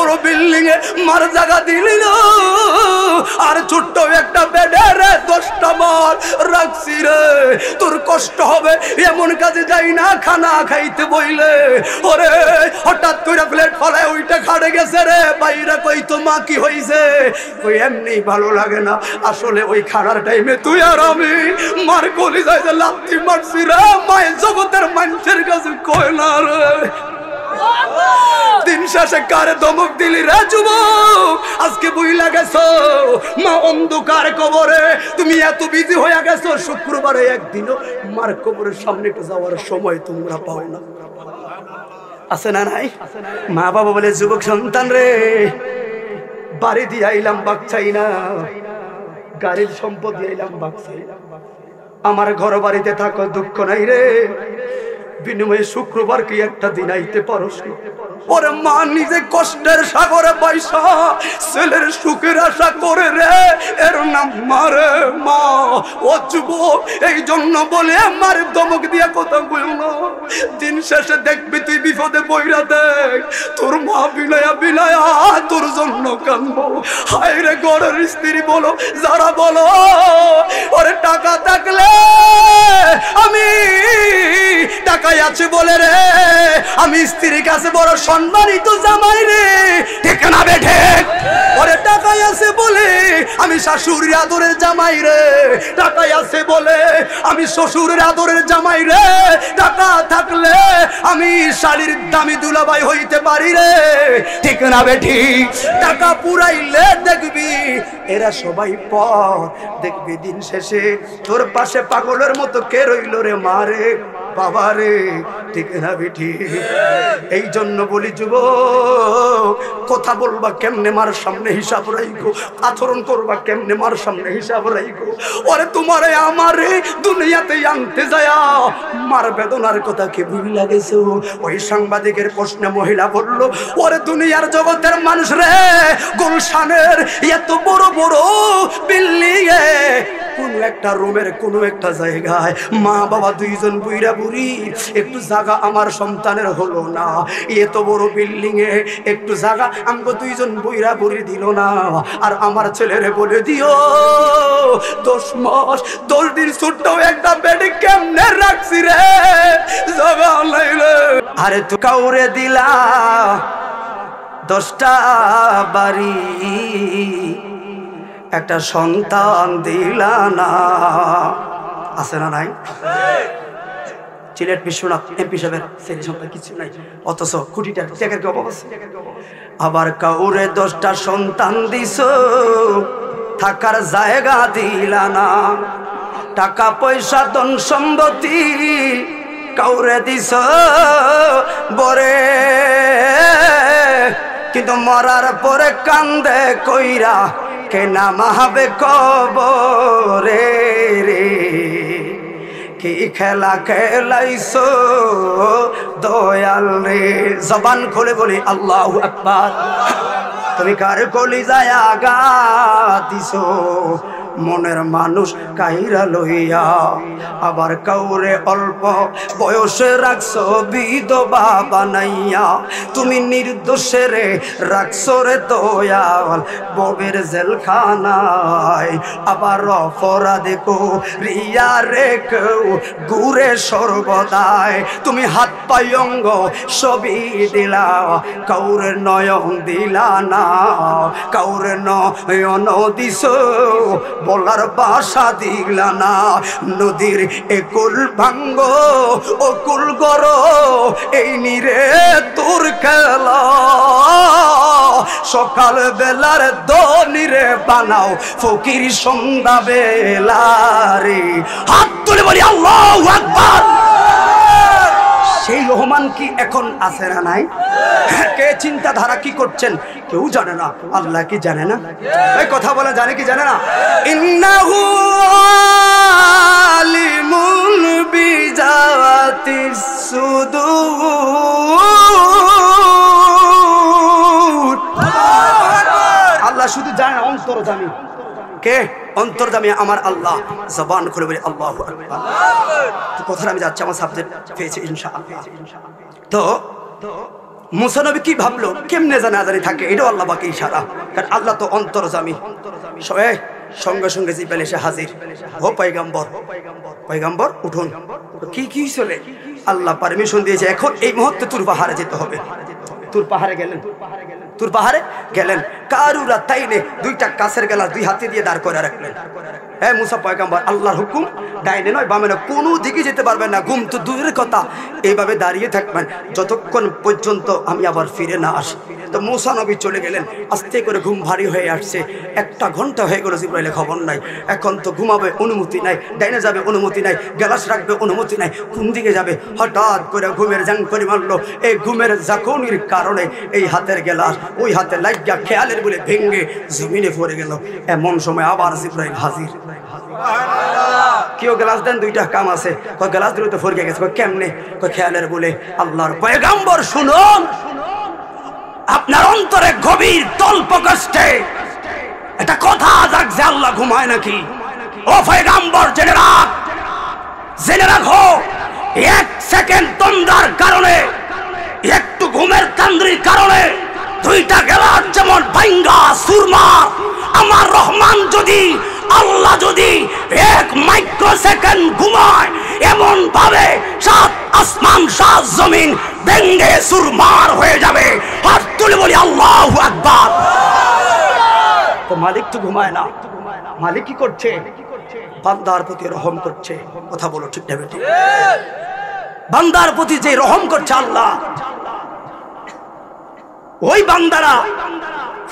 বড় বিল্ডিং এ মার জায়গা দিলি না, আর ছোট্ট একটা বেডে রে 10টা মাল রাখছি রে। তোর কষ্ট হবে এমন কাজে যাই না, খানা খাইতে বইলে ওরে হঠাৎ করে প্লেট ফলায় ওইটা খাড়ে গেছে রে, বাইরা কই তো মা কি হইছে, ওই এমনি ভালো লাগে না। আসলে ওই খানার টাইমে তুই আর আমি মার কলি যাইতে লাথি মারছি রে, মায়ের জগতের মানুষের কাছে কয় না রে। দিন শেষে কারে ধমক দিলি রে যুবক, আজকে বুইলা গেছো মা অন্ধকার কবরে, তুমি এত বিজি হয়ে গেছো শুক্রবারে একদিনও মার কবরের সামনে একটু যাওয়ার সময় তোমরা পাও না। আছে না নাই? মা বাবা বলে যুবক সন্তান রে, বাড়ি দিয়ে আইলাম বাক চাই না, গাড়ির সম্পদ দিয়ে আইলাম বাক চাই না, আমার ঘর বাড়িতে থাকো দুঃখ নাই রে, বিনিময়ে শুক্রবার কি একটা দিন আইতে পারস? ওরে মা নিজে কষ্টের সাগরে পয়সা ছেলের সুখের আশা করে রে, এর নাম মারে মা। ও যুবক, এই জন্য বলে আমার ধমক দিয়া কথা বল না। দিন শেষে দেখবি তুই বিপদে পইরা দেখ, তোর মা বিলায়া বিলায়া তোর জন্য কান্দবো। হায় রে ঘরের স্ত্রী বলো, যারা বলো ওরে টাকা থাকলে আমি টাকাই আছে বলে রে আমি স্ত্রীর কাছে বড় সম্মানিত জামাই রে, ঠিক না বেঠে? ওরে টাকাই আছে বলে আমি শাশুড়ির আদরের জামাই রে, টাকাই আছে বলে আমি শ্বশুরের আদরের জামাই রে, টাকা থাকলে আমি শালীর দামি দুলাভাই হইতে পারি রে, ঠিক না বেঠি? টাকা পুরাইলে দেখবি এরা সবাই পর, দেখবি দিন শেষে তোর পাশে পাগলের মতো কে রইল রে মারে বাবা রে, ঠিক না বেঠি? এই জন্য বলি যুবক, কথা বলবা কেমনে মার সামনে হিসাব রাইখো, আচরণ করবা কেমনে মার সামনে হিসাব রাইখো। ওরে তোমারে আমারে দুনিয়াতে আনতে যায় মার বেদনার কথা কে ভুইলা গেছো? ওই সাংবাদিকের প্রশ্নে মহিলা বলল, ওরে দুনিয়ার জগতের মানুষ রে, গুলশানের এত বড় বড় বিল্ডিং এ কোন একটা রুমের কোন একটা জায়গায় মা বাবা দুইজন বুইরা বুড়ি, একটু জায়গা আমার সন্তানের হলো না, এত বড় বিল্ডিং এ একটু জায়গা আমগো দুইজন বুইরা বুড়ি দিল না, আর আমার ছেলেরে বলে দিও 10 মাস 10 দিন ছোট্ট একটা বেড কেমনে রাখছি রে, জায়গা নাই রে। আরে তো কাউরে দিলা 10টা বাড়ি, একটা সন্তান দিলা না। আছে না নাই? সিলেট বিশ্বনাথ এমপি সাহেবের ছেলে সন্তান কিছু নাই, অথচ কোটি টাকার অভাব আছে। আবার কাউরে 10টা সন্তান দিছ, থাকার জায়গা দিলা না, টাকা পয়সা ধন সম্পত্তি কাউরে দিছ বরে, কিন্তু মরার পরে কান্দে কইরা কেনা মাহাবে কবরে রে, কি খেলা খেলাইছো দয়াল রে। জবান খুলে বলি আল্লাহু আকবার। তুমি কার কলিজায় আঘাত দিছো, মনের মানুষ কাইরা লইয়া, আবার কাউরে অল্প বয়সে রাখছো বিধবা বানাইয়া, তুমি নির্দোষেরে রাখছো রে দয়াল ববের জেলখানায়, আবার অপরাধে কো রিয়া রে কেউ ঘুরে সর্বদাই, তুমি হাত পাই অঙ্গ সবই দিলা, কাউরে নয়ন দিলা না, কাউরে নয়ন দিছো বলার বাসা দিলা না, নদীর একুল ভাঙ্গ অকুল গর এই নিরে তোর খেলা, সকাল বেলার দনিরে বানাও ফকির সন্ধ্যা বেলা রে। হাত তুলে বলি আল্লাহু আকবার। সেই রহমান কি এখন আছে না নাই? কে চিন্তাধারা কি করছেন কেউ জানে না, আল্লাহ কি জানে না? এই কথা বলা জানে কি জানে না? ইন্নাহু আলিমুল বিজাতিস সুদূর। আল্লাহ শুধু জানে না, অন্তর্যামী কে? অন্তর্যামী আমার আল্লাহ। জবান খুলে বলি আল্লাহু আকবার। তো কথাটা আমি যাচ্ছি, আমার সাবজেক্ট পেয়েছি ইনশাআল্লাহ। তো মুসা নবী কি ভাবলো, কেমনে জানাজানি থাকে, এটাও আল্লাহ বাকি ইশারা, কারণ আল্লাহ তো অন্তর্যামী। সঙ্গে সঙ্গে জিব্রাইল এসে হাজির, ও পয়গম্বর, পয়গম্বর উঠুন। কি চলে, আল্লাহ পারমিশন দিয়েছে, এখন এই মুহূর্তে তুর পাহাড়ে যেতে হবে। তুর পাহাড়ে গেলেন, কারুরা তাইনে দুইটা কাছের গেলাস দুই হাতে দিয়ে দাঁড় করে রাখলেন। হ্যাঁ মুসা পয়গম্বর, আল্লাহর হুকুম, ডাইনে নয় বামে নয়, কোনো দিকে যেতে পারবেন না, ঘুম তো দূরের কথা, এইভাবে দাঁড়িয়ে থাকবেন যতক্ষণ পর্যন্ত আমি আবার ফিরে না আসি। তো মুসা নবী চলে গেলেন, আস্তে করে ঘুম ভারী হয়ে আসছে, 1 ঘন্টা হয়ে গেল, জিবরাইলের খবর নাই। এখন তো ঘুমাবে অনুমতি নাই, ডাইনে যাবে অনুমতি নাই, গ্লাস রাখবে অনুমতি নাই, কোন দিকে যাবে? হঠাৎ করে ঘুমের জাং করে মারলো। এই ঘুমের জাকনির কারণে এই হাতের গ্লাস ওই হাতে লাগিয়া খেয়ালের বলে ভেঙে জমিনে পড়ে গেল। এমন সময় আবার জিবরাইল হাজির। কেউ গ্লাস দেন, 2টা কাম আছে, গ্লাস দিলে তো ফরকে গেছে, কেমনে? খেয়ালের বলে, আল্লাহর পয়গম্বর শুনুন, আপনার অন্তরে গভীর তল্প কষ্টে এটা কথা যাক যে আল্লাহ ঘুমায় নাকি। ও পয়গম্বর, জেনে রাখো, 1 সেকেন্ড তন্দ্রার কারণে, একটু ঘুমের তান্দ্রির কারণে 2টা গেলাস যেমন ভাঙ্গা সুরমা, আমার রহমান যদি, আল্লাহ যদি 1 মাইক্রোসেকেন্ড ঘুমায়, এমন ভাবে 7 আসমান 7 জমিন ভেঙ্গে সুরমার হয়ে যাবে। হাত তুলে বলি আল্লাহু আকবার। তো মালিক তো ঘুমায় না, মালিক কি করছে? বান্দার প্রতি রহম করছে। কথা বলো ঠিক না বেটি? বান্দার প্রতি যে রহম করছে আল্লাহ, ওই বান্দারা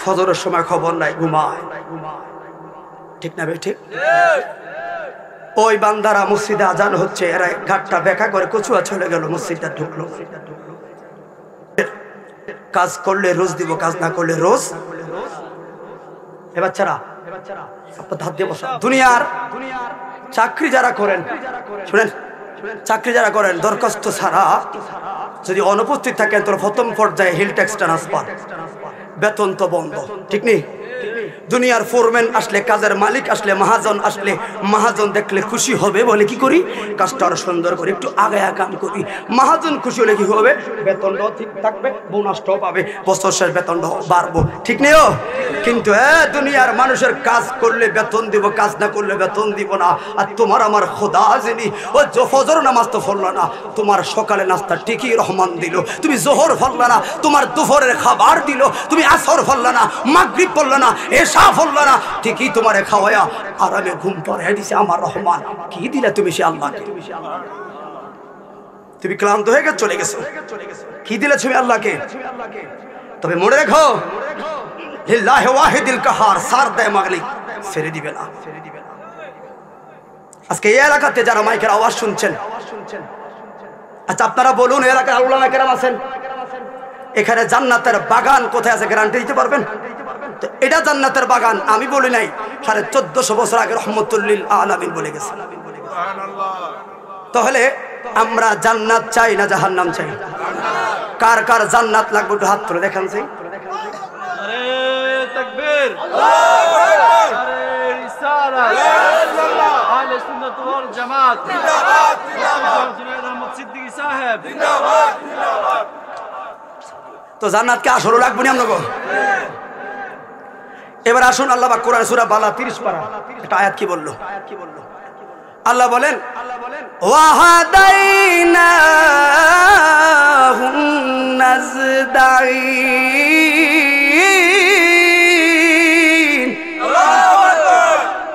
ফজরের সময় খবর নাই, ঘুমায়। ঠিক না বেটি? ওই বান্দারা মসজিদে আজান হচ্ছে, এরা ঘাটটা বেকা করে কচুয়া চলে গেল, মসজিদটা ঢুকলো। কাজ করলে রোজ দিব, কাজ না করলে রোজ। এ বাচ্চারা আপনার ধার দিয়ে বসা। দুনিয়ার চাকরি যারা করেন, শুনেন, চাকরি যারা করেন দরখাস্ত ছাড়া যদি অনুপস্থিত থাকেন, তোর প্রথম পর্যায়ে হিল ট্যাক্স ট্রান্সফার, বেতন তো বন্ধ। ঠিক নেই? দুনিয়ার ফোরম্যান আসলে, কাজের মালিক আসলে, মহাজন আসলে, মহাজন দেখলে খুশি হবে বলে কি করি, কাজটা আরো সুন্দর করে একটু আগে কাম করি। মহাজন খুশি হলে কি হবে, বেতনটাও ঠিক থাকবে, বোনাসটাও পাবে, বছর শেষ বেতনটাও বাড়বো। ঠিক নেই? কিন্তু দুনিয়ার মানুষের কাজ করলে বেতন দিব, কাজ না করলে বেতন দিব না। আর তোমার আমার খোদা যিনি, ও ফজর নামাজ তো পড়লো না, তোমার সকালে নাস্তা ঠিকই রহমান দিল। তুমি জোহর পড়লা না, তোমার দুপুরের খাবার দিল। তুমি আসর পড়লা না, মাগরিব পড়লা না, এশা পড়লা না, ঠিকই তোমারে খাওয়ায়া আরামে ঘুম পাড়ায় দিছে আমার রহমান। কি দিলে তুমি সে আল্লাহকে? তুমি ক্লান্ত হয়ে গেছো, চলে গেছো, কি দিলে তুমি আল্লাহকে? তবে মনে রেখো, লিল্লাহি ওয়াহিদিল কাহার, সার দেয় মালিক, ছেড়ে দিবে না। আজকে এই এলাকাতে যারা মাইকের আওয়াজ শুনছেন, আচ্ছা আপনারা বলুন, এলাকার উলামা কেরাম আছেন, এখানে জান্নাতের বাগান কোথায় আছে গ্যারান্টি দিতে পারবেন? তো এটা জান্নাতের বাগান আমি বলি নাই, 1450 বছর আগে রহমতুল্লিল আলামিন বলে গেছে। তাহলে আমরা জান্নাত চাই না জাহান্নাম চাই? কার কার জান্নাত লাগবে একটু হাত তুলে দেখান। চাই তাকবীর, আল্লাহু আকবার, নারে রিসালাত, আল্লাহ, আহলে সুন্নাত ওয়াল জামাত জিন্দাবাদ, জিন্দাবাদ, জুনায়েদ আহমদ সিদ্দিকী সাহেব জিন্দাবাদ, জিন্দাবাদ। তো জান্নাত কে আসলে লাগবে না আপনাকে? এবার আসুন, আল্লাহ পাক কোরআন সূরা বালা 30 পারা একটা আয়াত কি বললো? আল্লাহ বলেন, ওয়াহাদাইনাহুন নাজদাইন।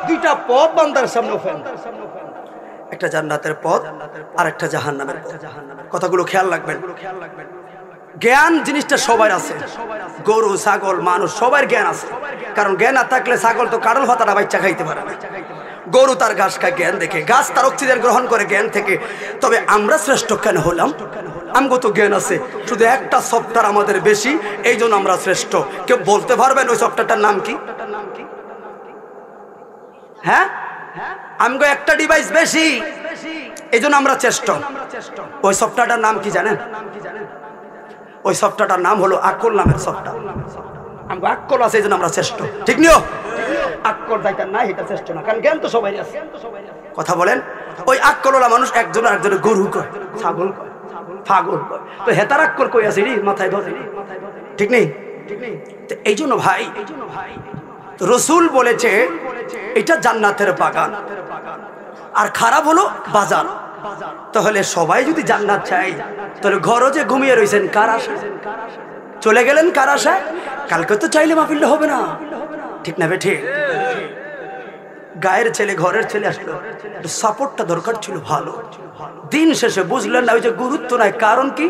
দুইটা পথ বান্দার সামনে ফেল, একটা জান্নাতের পথ আর একটা জাহান্নামের পথ। কথাগুলো খেয়াল রাখবেন। জ্ঞান জিনিসটা সবার আছে, গরু ছাগল মানুষ সবার জ্ঞান আছে, কারণ জ্ঞান না থাকলে ছাগল তো কারল পাতাটা বাচ্চা খাইতে পারে না, গরু তার ঘাস খায় জ্ঞান দেখে, গাছ তার অক্সিজেন গ্রহণ করে জ্ঞান থেকে। তবে আমরা শ্রেষ্ঠ কেন হলাম? আমগো তো জ্ঞান আছে, শুধু একটা সফটওয়্যার আমাদের বেশি, এই জন্য আমরা শ্রেষ্ঠ। কেউ বলতে পারবেন ওই সফটওয়্যারটার নাম কি? হ্যাঁ, আমগো একটা ডিভাইস বেশি, এই জন্য আমরা শ্রেষ্ঠ। ওই সফটওয়্যারটার নাম কি জানেন? ওই সফটওয়্যারটার নাম হলো আকল নামের সফটওয়্যার। আমগো আকল আছে, এই জন্য আমরা শ্রেষ্ঠ। ঠিক নিও? আকল যাইতার নাই, এটা শ্রেষ্ঠ না, কারণ জ্ঞান তো সবাই আছে। কথা বলেন, ওই আকলওয়ালা মানুষ একজন আরেকজনের গরু কয়, ছাগল কয়, পাগল তো হেতারাক্কর কই আছে রে মাথায় ধরে ঠিক নেই এই জন্য ভাই রসুল বলেছে এটা জান্নাতের বাগান আর খারাপ হলো বাজার তাহলে সবাই যদি জান্নাত চাই তাহলে ঘরও যে ঘুমিয়ে রয়েছেন কার আশা চলে গেলেন কার আশা কালকে তো চাইলে মাহফিল হবে না ঠিক না বেঠে গায়ের ছেলে ঘরের ছেলে আসলো সাপোর্টটা দরকার ছিল ভালো দিন শেষে বুঝলেন না ওই যে গুরুত্ব নাই কারণ কি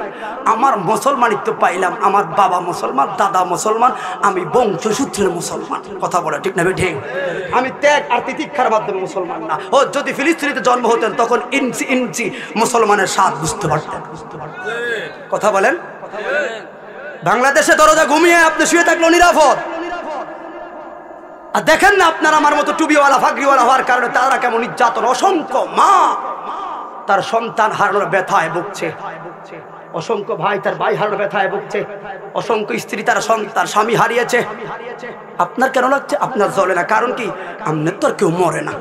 আমার মুসলমানিত্ব পাইলাম আমার বাবা মুসলমান দাদা মুসলমান আমি বংশসূত্রের মুসলমান কথা বলা ঠিক না বেঠে আমি ত্যাগ আর তিতিক্ষার মাধ্যমে মুসলমান না ও যদি ফিলিস্তিনিতে জন্ম হতেন তখন ইঞ্চি ইঞ্চি মুসলমানের স্বাদ বুঝতে পারতেন কথা বলেন বাংলাদেশে দরজা ঘুমিয়ে আপনি শুয়ে থাকলো নিরাপদ আর দেখেন না আপনার আমার মতো টুবিওয়ালা ফাগরিওয়ালা হওয়ার কারণে তারা কেমন নির্যাতন অসংখ্য মা তার সন্তান হারানোর ব্যথায় ভুগছে অসংখ্য ভাই তার ভাই হারানোর ব্যথায় ভুগছে অসংখ্য স্ত্রী তার সন্তান স্বামী হারিয়েছে আপনার কেন লাগছে আপনার জ্বলে না কারণ কি আপনার তো আর কেউ মরে না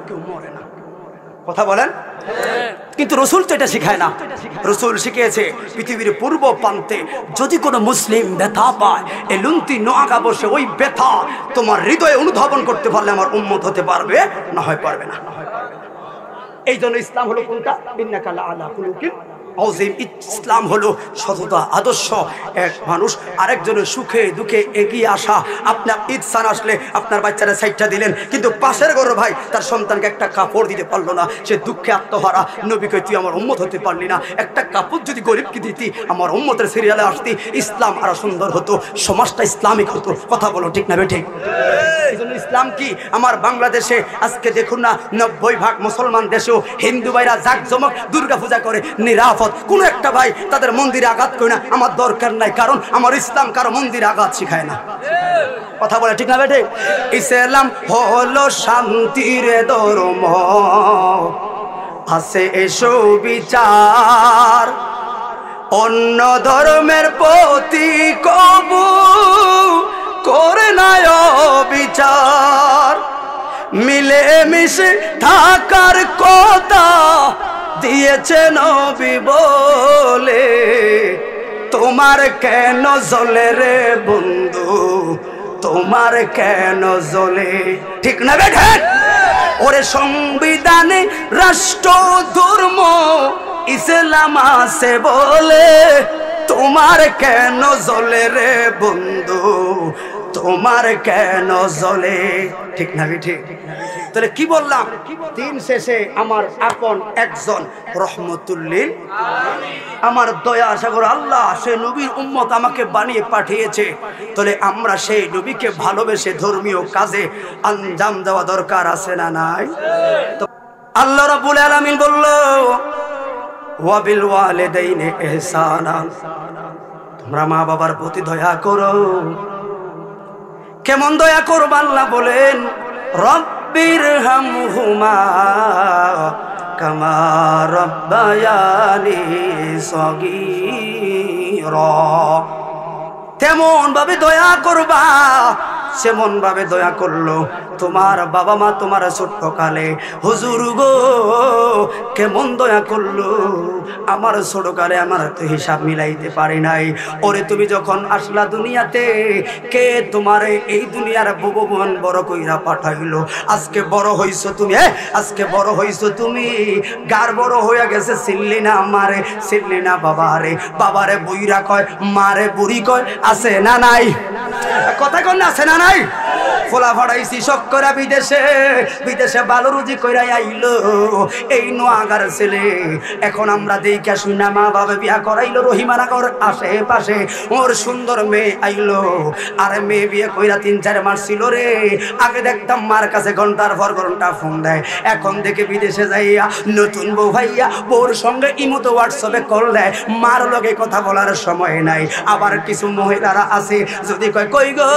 কথা বলেন কিন্তু রসুল তো এটা শিখায় না রসুল শিখিয়েছে পৃথিবীর পূর্ব প্রান্তে যদি কোনো মুসলিম ব্যথা পায় এই লুন্তি নোয়াগা বসে ওই ব্যথা তোমার হৃদয়ে অনুধাবন করতে পারলে আমার উম্মত হতে পারবে না হয় পারবে না এই জন্য ইসলাম হলো কোনটা ইন্নাকা লাআলা খুলুকিন আযীম ইসলাম হলো সততা আদর্শ এক মানুষ আরেকজনের সুখে দুঃখে এগিয়ে আসা আপনার ঈদ সান আসলে আপনার বাচ্চারা সাইটটা দিলেন কিন্তু পাশের ঘরের ভাই তার সন্তানকে একটা কাপড় দিতে পারলো না সে দুঃখে আত্মহারা নবীকে তুই আমার উম্মত হতে পারলি না একটা কাপড় যদি গরিবকে দিতি আমার উম্মতের সিরিয়ালে আসতি ইসলাম আরো সুন্দর হতো সমাজটা ইসলামিক হতো কথা বলো ঠিক না বেঠিক এই জন্য ইসলাম কি আমার বাংলাদেশে আজকে দেখুন না 90% মুসলমান দেশেও হিন্দু ভাইরা জাকজমক দুর্গা পূজা করে নিরাপদ কোন একটা ভাই তাদের মন্দিরে আঘাত করে না আমার দরকার নাই কারণ আমার ইসলাম কারো মন্দিরে আঘাত শিখায় না কথা বলে ঠিক না বেটে ইসলাম হলো শান্তির ধর্ম আছে এসো বিচার অন্য ধর্মের প্রতি কবু করে না বিচার মিলে মিশে থাকার কথা দিয়েছে নবী বলে তোমার কেন জ্বলে রে বন্ধু তোমার কেন জ্বলে ঠিক না বেঠে ওরে সংবিধানে রাষ্ট্র ধর্ম ইসলাম আছে বলে তোমার কেন জ্বলে রে বন্ধু তোমার কেন জ্বলে ঠিক না বেঠে তাহলে কি বললাম দিন শেষে আমার আপন একজন রহমতুল্লিল আমার দয়া সাগর আল্লাহ সেই নবীর উম্মত আমাকে বানিয়ে পাঠিয়েছে তাহলে আমরা সেই নবীকে ভালোবেসে ধর্মীয় কাজে আঞ্জাম দেওয়া দরকার আছে না নাই তো আল্লাহ রাব্বুল আলামিন বলল ওয়া বিল ওয়ালিদাইনি ইহসানা তোমরা মা বাবার প্রতি দয়া করো কেমন দয়া করব আল্লাহ বলেন রব্বিরহামহুমা কামা রাব্বায়ানি সগীরা তেমন ভাবে দয়া করবা সেমন ভাবে দয়া করলো তোমার বাবা মা তোমার ছোট্ট কালে হুজুর গো কেমন দয়া করলো আমার ছোট কালে আমার তো হিসাব মিলাইতে পারি নাই ওরে তুমি যখন আসলা দুনিয়াতে কে তোমার এই দুনিয়ার ভগবান বড় কইরা পাঠাইলো আজকে বড় হইছো তুমি আজকে বড় হইছো তুমি গার বড় হইয়া গেছে চিনলি না আমারে চিনলি না বাবারে বুইরা কয় মারে বুড়ি কয় আছে না নাই কথা কন না আছে না নাই ফোলা ফাড়াইছি সব করে বিদেশে ভালো রুজি কইরা আইলো এই নোয়াগার ছেলে এখন আমরা দেইখা শুনা মা বাবা বিয়া করাইলো রহিমানগর আশেপাশে ওর সুন্দর মেয়ে আইলো আর মেয়ে বিয়ে কইরা 3-4 মাস ছিল রে আগে দেখতাম মার কাছে ঘন্টার পর ঘন্টা ফোন দেয় এখন দেখে বিদেশে যাইয়া নতুন বউ ভাইয়া বউর সঙ্গে ইমোতে হোয়াটসঅ্যাপে কল দেয় মার লগে কথা বলার সময় নাই আবার কিছু মহিলারা আছে যদি কই গো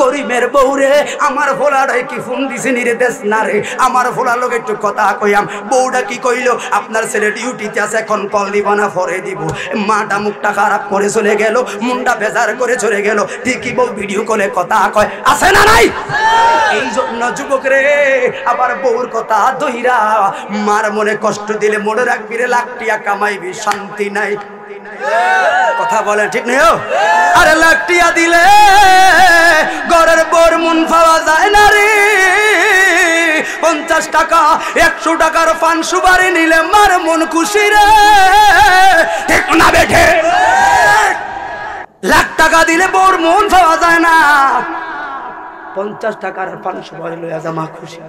করিমের বউ রে আমার ফোলাটাই কি ফোন দিছে নিরে দেশ না রে আমার ফোলার লোক একটু কথা কইয়াম বউটা কি কইলো আপনার ছেলে ডিউটিতে আছে এখন কল দিব না পরে দিব মাটা মুখটা খারাপ করে চলে গেল মুন্ডা বেজার করে চলে গেল ঠিকই বউ ভিডিও কলে কথা কয় আছে না নাই এই জন্য যুবক রে আবার বউর কথা দইরা মার মনে কষ্ট দিলে মনে রাখবি রে লাখ টাকা কামাইবি শান্তি নাই কথা বলেন ঠিক নেই? আরে লাখ টিয়া দিলে ঘরের বর মন পাওয়া যায় না রে। 50 টাকা 100 টাকার পান সুপারি নিলে মার মন খুশি রে, ঠিক না বেঠে? লাখ টাকা দিলে বর মন পাওয়া যায় না, 50 টাকার পান সুপারি লইয়া যা মা খুশি,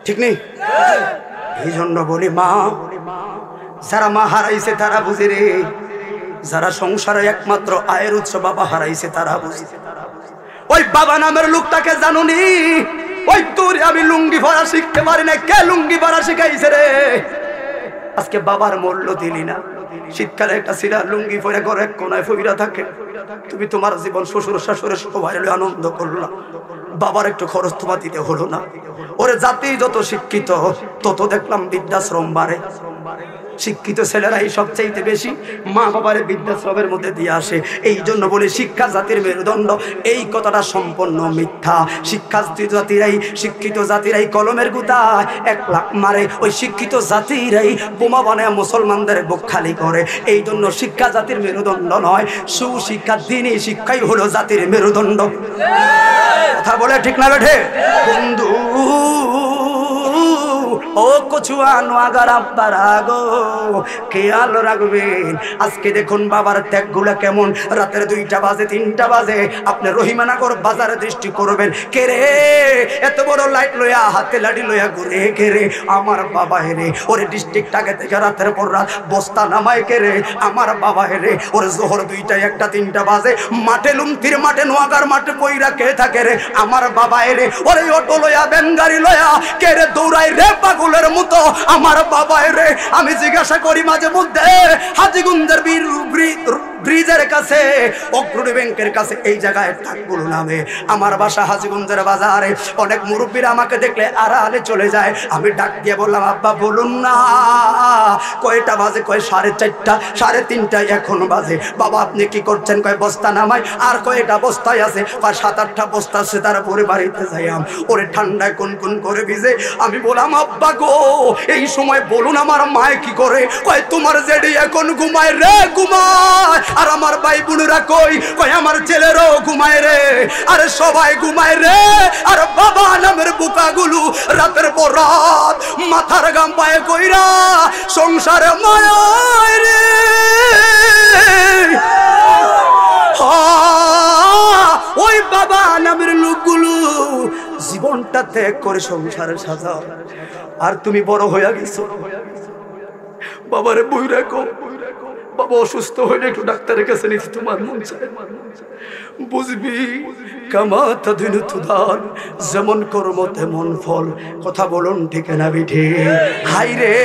ঠিক নেই? এই জন্য বলি মা, যারা মা হারাইছে তারা বুঝে রে, যারা সংসারে একমাত্র আয়ের উৎস বাবা হারাইছে তারা বুঝে। ওই বাবা নামের লোকটাকে জানুনি? ওই তোর আমি লুঙ্গি পরা শিখতে পারি না, কে লুঙ্গি পরা শিখাইছে রে? আজকে বাবার মূল্য দিলি না। শীতকালে একটা সিরা লুঙ্গি পরে ঘরে এক কোনায় ফইরা থাকে, তুমি তোমার জীবন শ্বশুর শাশুড়ের সবাই আনন্দ করলা, বাবার একটু খরচ তোমার দিতে হলো না। ওরে জাতি যত শিক্ষিত তত দেখলাম বৃদ্ধাশ্রম বাড়ে। শিক্ষিত ছেলেরাই সবচেয়ে বেশি মা বাবার বৃদ্ধাশ্রমের মধ্যে দিয়ে আসে। এই জন্য বলে শিক্ষা জাতির মেরুদণ্ড, এই কথাটা সম্পূর্ণ মিথ্যা। শিক্ষিত জাতিরাই কলমের গুতায় 1 লাখ মারে, ওই শিক্ষিত জাতিরাই বোমা বানায় মুসলমানদের বুক খালি করে। এই জন্য শিক্ষা জাতির মেরুদণ্ড নয়, সুশিক্ষা দিনই শিক্ষাই হলো জাতির মেরুদণ্ড। কথা বলে ঠিক না বেঠে? বন্ধু ও কচুয়া নোয়াগার আব্বারা গো, খেয়াল রাখবেন। আজকে দেখুন বাবার ত্যাগগুলা কেমন। রাতের 2টা বাজে 3টা বাজে আপনি রহিমানগর বাজারে দৃষ্টি করবেন, কে রে এত বড় লাইট লইয়া হাতে লাঠি লইয়া ঘুরে, কে রে আমার বাবা হেরে। ওরে ডিস্ট্রিক্ট আগে থেকে রাতের পর রাত বস্তা নামায়, কে রে আমার বাবা হেরে। ওরে জোহর 2টা 1টা 3টা বাজে মাঠে লুমতির মাঠে নোয়াগার মাঠে কইরা কে থাকে রে আমার বাবা হেরে। ওরে অটো লইয়া ভ্যান গাড়ি লইয়া কে রে দৌড়াই রে পাগলের মতো আমার বাবা রে। আমি জিজ্ঞাসা করি মাঝে মধ্যে হাজীগঞ্জের ব্রিজের কাছে অগ্রণী ব্যাংকের কাছে এই জায়গায় টাকগুলো নামে। আমার বাসা হাজীগঞ্জের বাজারে। অনেক মুরব্বীরা আমাকে দেখলে আড়ালে চলে যায়। আমি ডাক দিয়ে বললাম, আব্বা বলুন না কয়টা বাজে? কয় 4:30 3:30 এখন বাজে। বাবা আপনি কি করছেন? কয় বস্তা নামাই। আর কয়টা বস্তায় আছে? কয় 7-8টা বস্তা আছে। তারপরে বাড়িতে যাইয়াম। ওরে ঠান্ডায় কোন করে ভিজে। আমি বললাম, আব্বা গো এই সময় বলুন আমার মায় কি করে? কয় তোমার জেডি এখন ঘুমায় রে, ঘুমায়। আর আমার ভাই বোনেরা কই? কয় আমার ছেলেরও ঘুমায় রে। আরে সবাই ঘুমায় রে। আর বাবা নামের বোকাগুলো রাতের পর রাত মাথার গাম পায়ে কইরা সংসারে মায় রে। ওই বাবা নামের লোকগুলো জীবনটা ত্যাগ করে সংসারে সাজাও। আর তুমি বড় হইয়া গেছো, বাবারে বই রাখো। বাবা অসুস্থ হইলে একটু ডাক্তারের কাছে নিতে তোমার মন চায়। বুঝবি কামাতা দিন তুদান, যেমন কর্ম তেমন ফল। কথা বলুন ঠিক না বিঠে? হাই রে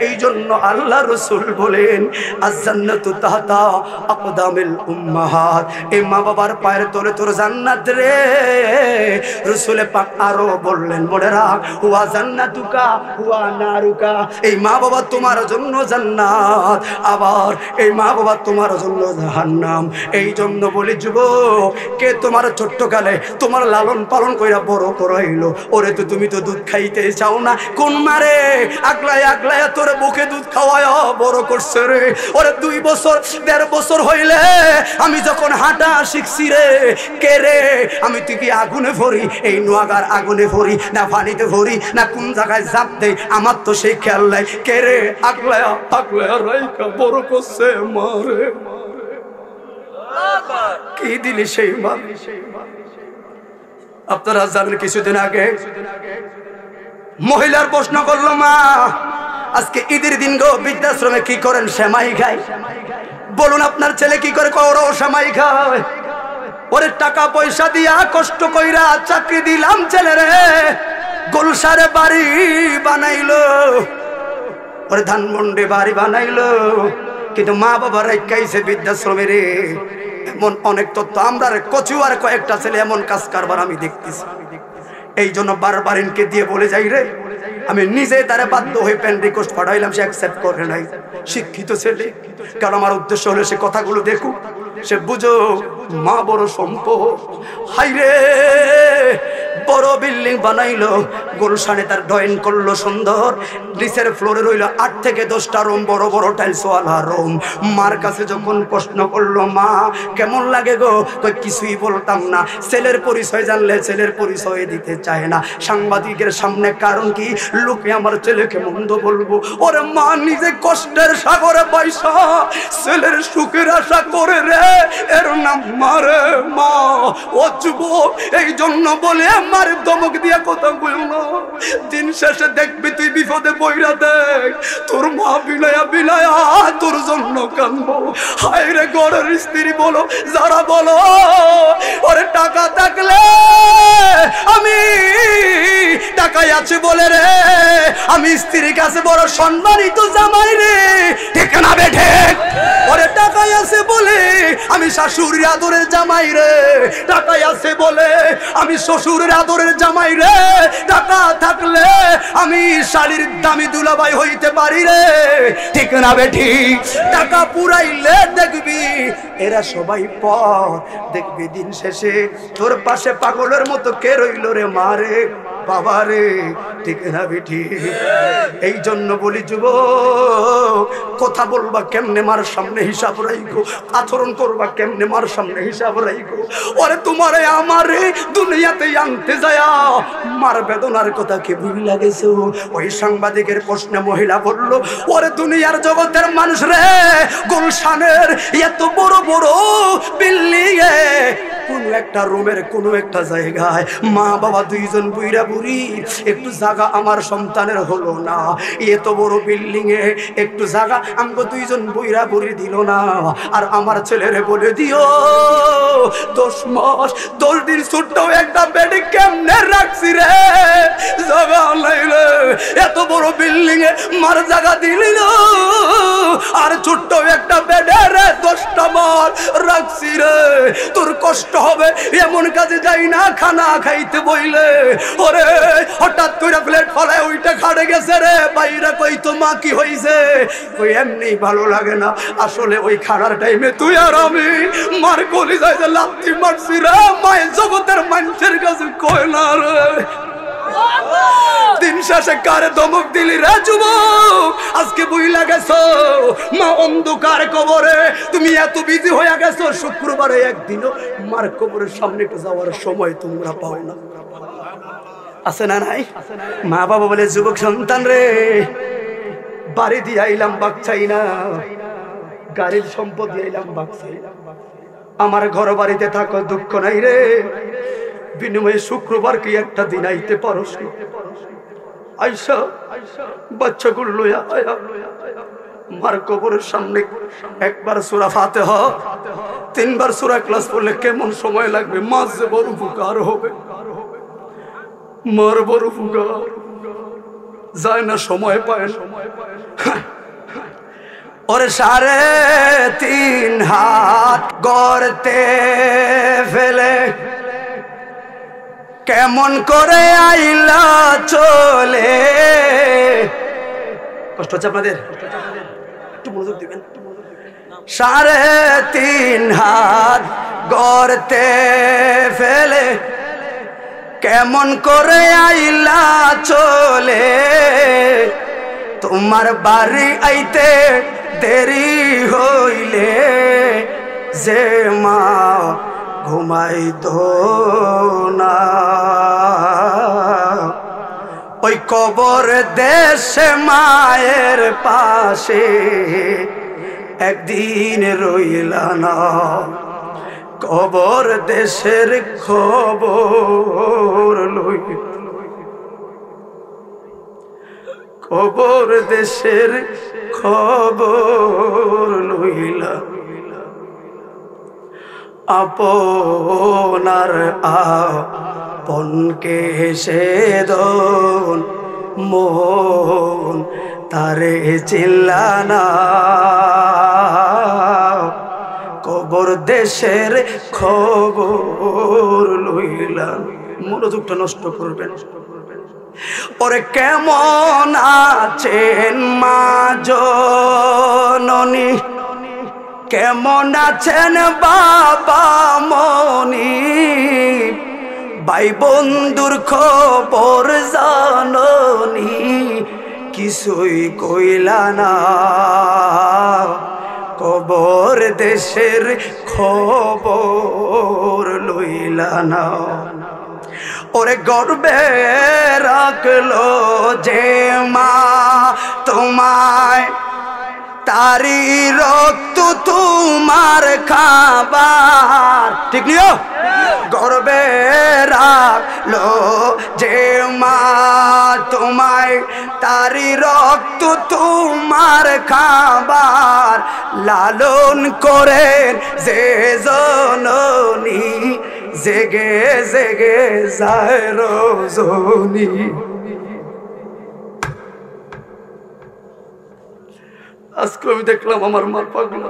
এই জন্য আল্লাহ রসুল বলেন আজ-জান্নাতু তাহতা আকদামিল উম্মাহাত। এই মা বাবার পায়ের তলে তোর জান্নাত রে। রসুল পাক আরো বললেন, মনে রাখ, হুয়া জান্নাতুকা হুয়া নারুকা। এই মা বাবা তোমার জন্য জান্নাত, আবার এই মা বাবা তোমার জন্য জাহান্নাম। এই জন্য বলি যুবক, কে তোমার ছোট্টকালে তোমার লালন পালন কইরা বড় করাইলো? ওরে তো তুমি তো দুধ খাইতে চাও না, কোন মারে আগলায় আগলায় তোর বুকে দুধ খাওয়ায় বড় করছে রে। ওরে 2 বছর 1.5 বছর হইলে আমি যখন হাঁটা শিখছি রে, কে রে আমি তুই কি আগুনে ভরি? এই নোয়াগার আগুনে ভরি না পানিতে ভরি না কোন জায়গায় ঝাঁপ দেই আমার তো সেই খেয়াল নাই। কে রে আগলায় আগলায় রাইকা বড় করছে মারে। কি দিলি সেই মা? আপনারা জানেন কিছুদিন আগে মহিলার প্রশ্ন করলো, মা আজকে ঈদের দিন গো বৃদ্ধাশ্রমে কি করেন? সেমাই খায়। বলুন আপনার ছেলে কি করে? ওরাও সেমাই খায়। ওরে টাকা পয়সা দিয়া কষ্ট কইরা চাকরি দিলাম ছেলেরে, গোলসারে বাড়ি বানাইলো, ওরে ধানমন্ডি বাড়ি বানাইলো, কিন্তু মা বাবা রাইখাইছে বৃদ্ধাশ্রমে রে। এমন অনেক তথ্য আমরা কচুয়ার কয়েকটা ছেলে এমন কাজ কারবার আমি দেখতেছি। এই জন্য বারবার ইনকে দিয়ে বলে যাই রে, আমি নিজে তারে বাধ্য হয়ে পেন রিকোয়েস্ট পাঠাইলাম, সে অ্যাকসেপ্ট করে নাই। শিক্ষিত ছেলে, কারণ আমার উদ্দেশ্য হলো সে কথাগুলো দেখুক, সে বুঝো মা বড় সম্পদ। হাই রে বড় বিল্ডিং বানাইলো, গুলশানে তার ড্রয়িং করলো সুন্দর, নিচের ফ্লোরে রইলো 8 থেকে 10টা রুম, বড় বড় টাইলসওয়ালা রুম। মার কাছে যখন প্রশ্ন করলো, মা কেমন লাগে গো, কই কিছুই বলতাম না। ছেলের পরিচয় জানলে ছেলের পরিচয় দিতে চায় না সাংবাদিকের সামনে, কারণ কি লোকে আমার ছেলেকে মন্দ বলবো। ওরে মা নিজে কষ্টের সাগরে পয়সা ছেলের সুখের আশা করে রে, এর নাম মারে মা। ও যুবক, এই জন্য বলে আমার ধমক দিয়া কথা বল না। দিন শেষে দেখবি তুই বিপদে পইরা, দেখ তোর মা বিলায়া বিলায়া তোর জন্য কাঁদবো। হায় রে ঘরের স্ত্রী বলো, যারা বলো ওরে টাকা থাকলে আমি টাকাই আছে বলে রে আমি স্ত্রীর কাছে বড় সম্মানিত জামাই রে, ঠিক না বেঠে? ওরে টাকাই আছে বলে আমি শাশুড়ির আদরের জামাই রে, টাকাই আছে বলে আমি শ্বশুরের আদরের জামাই রে, টাকা থাকলে আমি শাড়ির দামি দুলাভাই হইতে পারি রে, ঠিক না বেঠি? টাকা পুরাইলে দেখবি এরা সবাই পর, দেখবি দিন শেষে তোর পাশে পাগলের মতো কে রইল রে, মারে বাবা রে, ঠিক না বেঠি? এই জন্য বলি যুবক, কথা বলবা কেমনে মার সামনে হিসাব রাইখো, আচরণ করবা কেমনে মার সামনে হিসাব রাইখো। ওরে তোমারে আমারে দুনিয়াতে আনতে যায়া মার বেদনার কথা কি ভুইলা গেছো? ওই সাংবাদিকের প্রশ্নে মহিলা বলল, ওরে দুনিয়ার জগতের মানুষ রে, গুলশানের এত বড় বড় বিল্ডিং এ কোন একটা রুমের কোন একটা জায়গায় মা বাবা দুইজন বুইরা বুড়ি, একটু জায়গা আমার সন্তানের হলো না। এত বড় বিল্ডিং এ একটু জায়গা আমগো দুইজন বুইরা বুড়ি দিল না। আর আমার ছেলেরে বলে দিও 10 মাস 10 দিন ছোট্ট একটা বেডে কেমনে রাখছি রে, জায়গা নাই রে। এত বড় বিল্ডিং এ মার জায়গা দিলি না, আর ছোট্ট একটা বেডে রে 10টা মাস রাখছি রে। তোর কষ্ট হবে এমন কাজে যাই না, খানা খাইতে বইলে ওরে হঠাৎ করে প্লেট ফলায় ওইটা খাড়ে গেছে রে, বাইরা কই তো মা কি হইছে, ওই এমনি ভালো লাগে না। আসলে ওই খাড়ার টাইমে তুই আর আমি মার কলি যাইতে লাথি মারছি রে, মায়ের জগতের মানুষের কাছে কয় না রে। দিন শেষে কারে ধমক দিলি রে যুবক, আজকে বুইলা গেছো মা অন্ধকার কবরে। তুমি এত বিজি হয়ে গেছো, শুক্রবারে একদিনও মার কবরের সামনে একটু যাওয়ার সময় তোমরা পাও না। আছে না নাই? মা বাবা বলে, যুবক সন্তান রে, বাড়ি দিয়ে আইলাম বাক চাই না, গাড়ির সম্পদ দিয়ে আইলাম বাক চাই না, আমার ঘর বাড়িতে থাকো দুঃখ নাই রে, বিনিময়ে শুক্রবার কি একটা দিন আইতে পারস? আইসা বাচ্চাগুলো লইয়া আয়া মার কবরের সামনে একবার সূরা ফাতিহা 3 বার সূরা ইখলাস পড়লে কেমন সময় লাগবে? মাঝ যে বড় উপকার হবে, মার বড় উপকার যায় না, সময় পায় না। ওরে 3.5 হাত গর্তে ফেলে কেমন করে আইলা চলে। কষ্ট হচ্ছে আপনাদের? একটু মনোযোগ দিবেন। 3.5 হাত গর্তে ফেলে কেমন করে আইলা চলে, তোমার বাড়ি আইতে দেরি হইলে যে মা ঘুমাইতো না, ওই কবর দেশে মায়ের পাশে একদিন রইলা না। কবর দেশের খবর লই, কবর দেশের খবর লইলা, আপনার আপনকে সেদন মন তারে চিল্লানা। কবর দেশের খবর লইলা, মনোযোগটা নষ্ট করবেন। ওরে কেমন আছেন মা জননী, কেমন আছেন বাবা মনি, ভাই বন্ধুর খবর জাননি, কিছুই কইলা না, কবর দেশের খবর লইলা না। ওরে গর্বে রাখলো যে মা তোমায়, তারি রক্ত তোমার খাবার, ঠিক নিও। গর্বে রাখলো যে মা তোমায়, তারি রক্ত তোমার খাবার, লালন করেন যে জননী, জেগে জেগে যায় রজনী। আজকে আমি দেখলাম আমার মা পাগলা,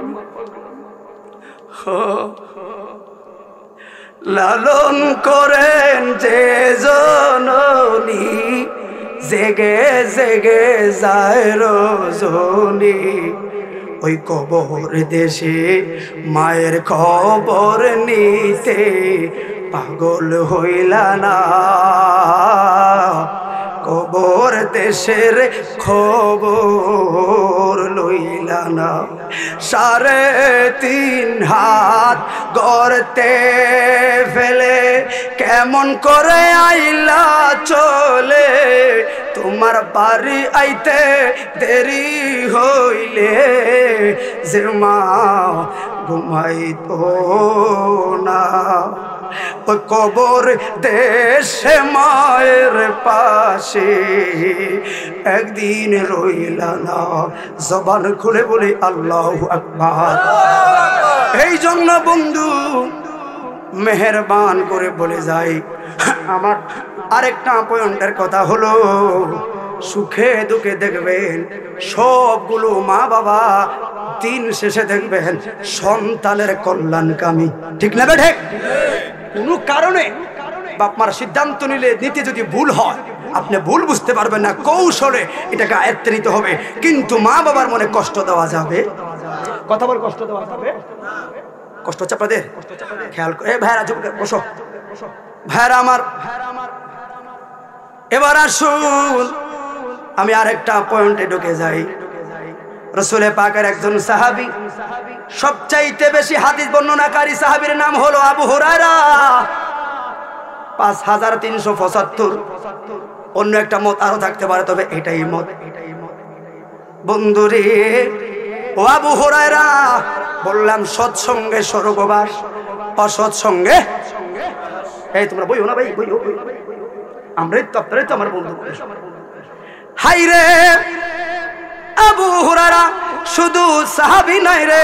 লালন করেন যে জননী, জেগে জেগে যায় রজনী। ওই কবর দেশে মায়ের খবর নিতে পাগল হইলা না, কবর দেশের খবর লইলা না। 3.5 হাত গর্তে ফেলে কেমন করে আইলা চলে, তোমার বাড়ি আইতে দেরি হইলে যে মা ঘুমাইতো না। ওই কবর দেশে মায়ের পাশে একদিন রইলা না, জবান খুলে বলে আল্লাহু আকবার। এই জন্য বন্ধু মেহেরবান করে বলে যাই, আমার আরেকটা পয়েন্টের কথা হলো, সুখে দুঃখে দেখবেন সবগুলো মা বাবা দিন শেষে দেখবেন সন্তানের কল্যাণকামী, ঠিক না বে ঠিক? কোনো কারণে বাপমার সিদ্ধান্ত নিতে যদি ভুল হয়, আপনি ভুল বুঝতে পারবেন না, কৌশলে এটাকে আয়ত্তে নিতে হবে। কিন্তু মা বাবার মনে কষ্ট দেওয়া যাবে, কথা বল, কষ্ট দেওয়া যাবে। কষ্ট হচ্ছে আপনাদের? খেয়াল করে ভাইরা, বসো ভাইরা আমার। এবার আসুন আমি আরেকটা পয়েন্টে ঢুকে যাই। রাসূলে পাকের একজন সাহাবী, সবচাইতে বেশি হাদিস বর্ণনাকারী সাহাবীর নাম হলো আবু হুরায়রা, 5375। অন্য একটা মত আরো থাকতে পারে, তবে এটাই মত। বন্ধুরে ও আবু হুরায়রা, বললাম সৎসঙ্গে স্বর্গবাস, অসৎসঙ্গে, এই তোমরা বইও না ভাই, বইও, আমরাই তো, আপনারাই তো আমার বন্ধু। হাই রে আবু হুরায়রা শুধু সাহাবী নাই রে,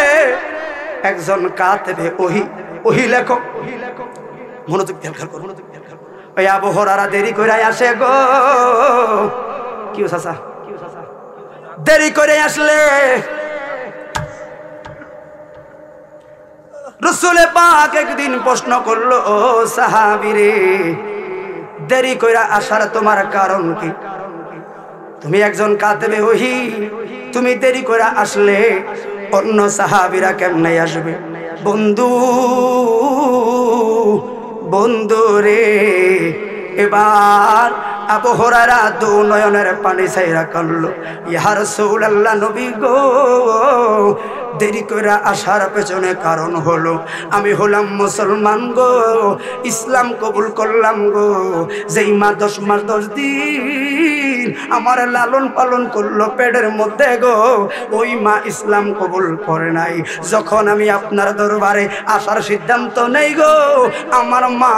একজন কাতেবে ওহি লেখক। মনোযোগ দিয়ে খেয়াল করো। ওই আবু হুরায়রা দেরি করে আসে গো, কি চাচা দেরি করে আসলে রাসূলে পাক একদিন প্রশ্ন করলো, ও সাহাবী রে, দেরি করে আসার তোমার কারণ কি? তুমি একজন কাতেবে ওহি, তুমি দেরি করে আসলে অন্য সাহাবীরা কেমনে আসবে? বন্ধু রে, এবার আবু হুরায়রা দু নয়নের পানি ছাইরা কাঁদল, ইয়া রাসূলুল্লাহ, নবী গো, দেরি করে আসার পেছনে কারণ হলো আমি হলাম মুসলমান গো, ইসলাম কবুল করলাম গো। যেই মা 10 মাস 10 দিন আমার লালন পালন করলো পেটের মধ্যে গো, ওই মা ইসলাম কবুল করে নাই। যখন আমি আপনার দরবারে আসার সিদ্ধান্ত নেই গো, আমার মা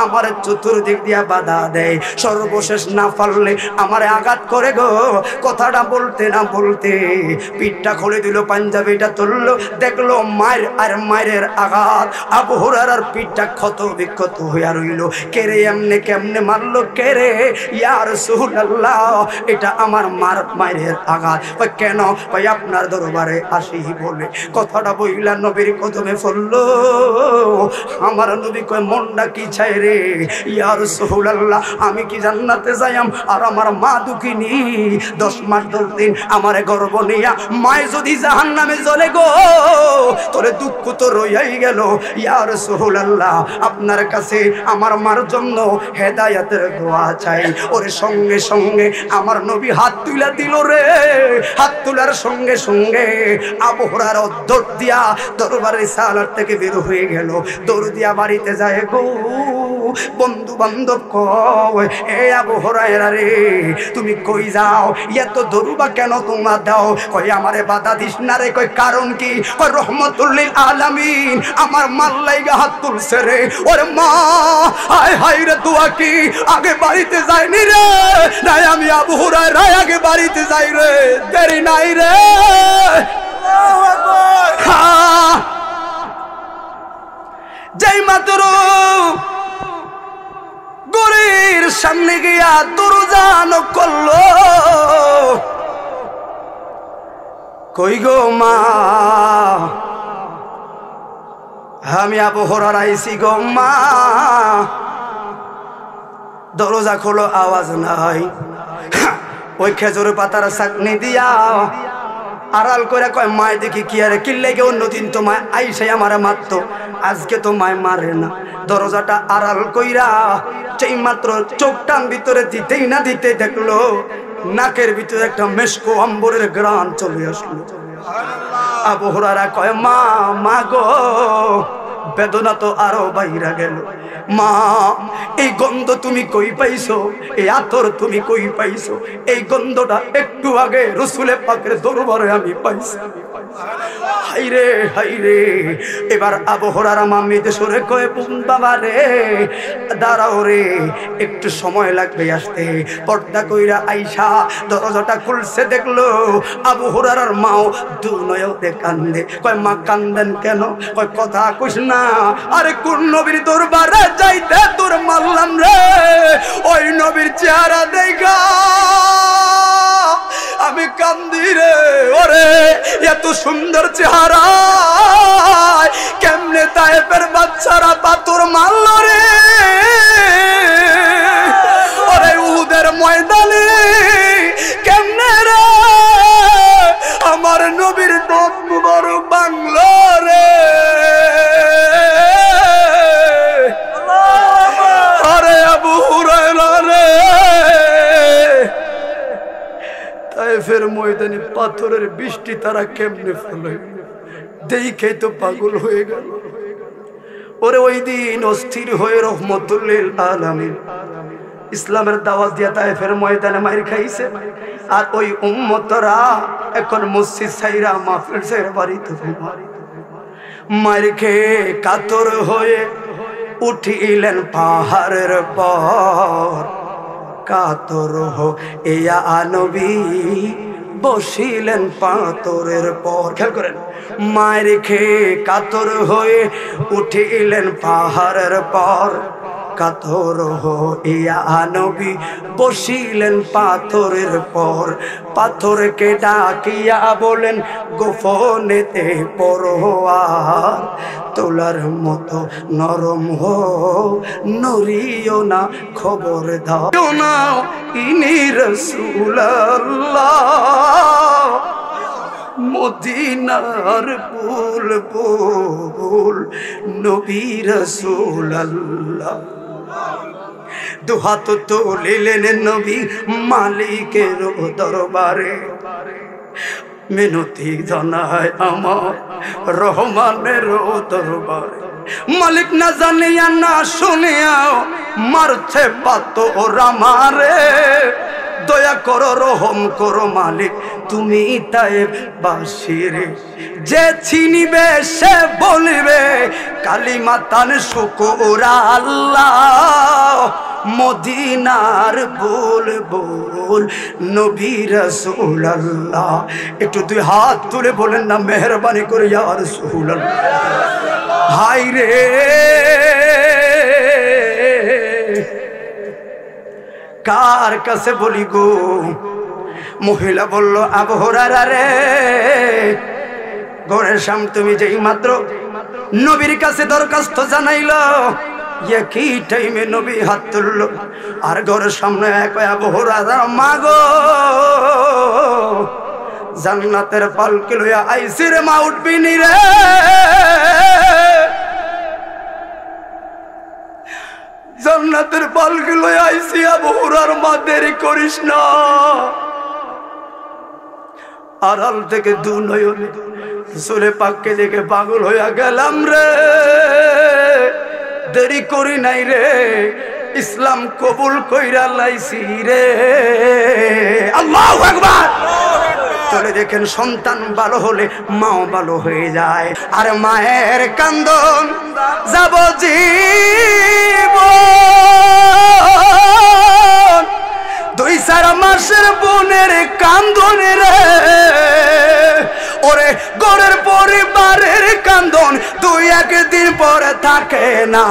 আমার চতুর্দিক দিয়া বাধা দেয়, সর্বশেষ না পারলে আমারে আঘাত করে গো। কথাটা বলতে না বলতে পিঠটা খুলে দিল, পাঞ্জাবিটা তুললো, দেখলো মায়ের আর মায়ের আঘাত। আবু হুরায়রার পিঠটা ক্ষত বিক্ষত হইয়া রইল। কেরে এমনে কেমনে মারলো, কেরে? ইয়া রাসূলুল্লাহ, এটা আমার মায়ের আঘাত। কেন? ভাই আপনার দরবারে আসি বলে কথাটা বইলা নবীর কদমে পড়লো। আমার নবী কয়, মনটা কি চাই রে? ইয়া রাসূলুল্লাহ, আমি কি জান্নাতে যাইম আর আমার মা দুঃখিনী 10 মাস 10 দিন আমারে গর্ভ নিয়া, মায় যদি জাহান্নামে জ্বলে গো, তোরে দুঃখ তো রইয়াই গেল। ইয়া রাসূলুল্লাহ, আপনার কাছে আমার মার জন্য হেদায়েতের দোয়া চাই। ওরে সঙ্গে সঙ্গে আমার নবী হাত তুলে দিল রে। হাত তোলার সঙ্গে সঙ্গে আবু হুরায়রা দৌড় দিয়া দরবারের সালাত থেকে বের হয়ে গেল। দৌড় দিয়া বাড়িতে যায় গো। বন্ধু বান্ধব কয়, এ আবু হুরায়রা রে, তুমি কই যাও? এত দরুবা কেন তোমরা দাও? কই আমারে বাধা দিস না রে। কই কারণ কি? কই রহমাতুল লিল আলামিন আমার মাল্লাইগা হাত তুলছে রে। ওরে মা, হায় হায় রে, দোয়া কি আগে বাড়িতে যায়নি রে? নাই আমি আবু হুরায়রা আগে বাড়িতে যাই রে, দেরি নাই রে। আল্লাহু আকবার। যেই মাত্র গরির সামনে গিয়া দরজা নক করলো, কই গো মা, আমি আবু হুরায়রা আইছি গো মা। দরজা খোলো, আওয়াজ নাই। ওই খেজুর পাতার চাকনি দিয়া আড়াল করে কয়, মায় দেখি কি আরে কিল্লেগে অন্যদিন তো মায় আইসে আমার মারতো, আজকে তো মায় মারে না। দরজাটা আড়াল কইরা সেই মাত্র চোখ টান ভিতরে দিতেই না দিতে দেখলো নাকের ভিতরে একটা মেশকো আম্বরের গ্রান চলে আসলো। আবু হুরায়রা কয়, মা, মা গো, বেদনা তো আরো বাইরা গেল। মা, এই গন্ধ তুমি কই পাইছো? এই আতর তুমি কই পাইছো? এই গন্ধটা একটু আগে রাসূলে পাকের দরবারে আমি পাইছি। হাইরে হাইরে। এবার আবু হুরায়রা মাম্মিতে সরে কয়, বাবা রে, দাঁড়াও রে, একটু সময় লাগবে আসতে। পর্দা কইরা আইসা দরজাটা খুলছে, দেখলো আবু হুরায়রার মাও দুনয়তে কান্দে। কয়, মা কান্দেন কেন? কয়, কথা কইস না। আরে কোন নবীর দরবারে যাইতে তোর মারলাম রে, ওই নবীর চেহারা দেখা আমি কান্দি রে। ওরে এত সুন্দর চেহারা কেমনে তায়েফের বাচ্চারা পাথর মারল রে। ওরে উহুদের ময়দানে কেমনে রে আমার নবীর দাঁত মুবারক বাংলো রে। আরে আবু হুরায়রা রে, তায়েফের ময়দানে পাথরের বৃষ্টি তারা কেমনে ফেলে দেখে তো পাগল হয়ে গেল। ওরে ওই দিন অস্থির হয়ে রহমাতুল লিল আলামিন ইসলামের দাওয়াত দিয়া তায়েফের ময়দানে মাইর খাইছে। আর ওই উম্মতরা এখন মসজিদ ছাইরা মাহফিল ছাইরা বাড়িতে মাইর খেয়ে কাতর হয়ে উঠিলেন পাহাড়ের পর। কাতর হইয়া নবী বসিলেন পাথরের পর। খেয়াল করেন, মায়ের খেয়ে কাতর হয়ে উঠিলেন পাহাড়ের পর। কাতর হইয়া নবী বসিলেন পাথরের পর। পাথরকে ডাকিয়া বলেন, গোপনেতে পরোয়ার তোলার মতো নরম হো, নড়িও না, খবর দাও না, ইনি রাসূলুল্লাহ মদিনার বুলবুল নবী রাসূলুল্লাহ। দুহাত তুলিলেন নবী মালিকের দরবারে, মিনতি জানায় আমার রহমানের দরবারে। মালিক না জানিয়া না শুনিয়া মারছে পাথর আমারে। দয়া করো, রহম করো মালিক, তুমি তায়েফ বাসীরে। যে চিনিবে সে বলবে কালিমা তান শুকর আল্লাহ মদিনার বুলবুল নবী রাসূলুল্লাহ। একটু দুই হাত তুলে বলেন না মেহেরবানি করে ইয়া রাসূলুল্লাহ। হাই রে, কার কাছে বলি গো? মহিলা বলল, আবু হুরায়রা রে, ঘরের সামনে তুমি যেই মাত্র নবীর কাছে দরখাস্ত জানাইল, একই টাইমে নবী হাত তুলল আর ঘরের সামনে এক আবু হুরায়রা, মা গো জান্নাতের পালকি লইয়া আইছি রে মা, উঠবি নি রে? জান্নাতের পালকি লইয়া আইছি আবু হুরায়রার মা, দেরি করিস না। আড়াল থেকে দু নয়নে রাসূলে পাককে দেখে পাগল হইয়া গেলাম রে, দেরি করি নাই রে, ইসলাম কবুল কইরা লাইছি রে। আল্লাহু আকবার। চলে দেখেন সন্তান ভালো হলে মাও ভালো হয়ে যায়। আর মায়ের কান্দন যাব জীবন, 2-4 মাসের বোনের কান্দন রে, ওরে ঘরের পরিবারের কান্দন 2-1 দিন পরে থাকে না।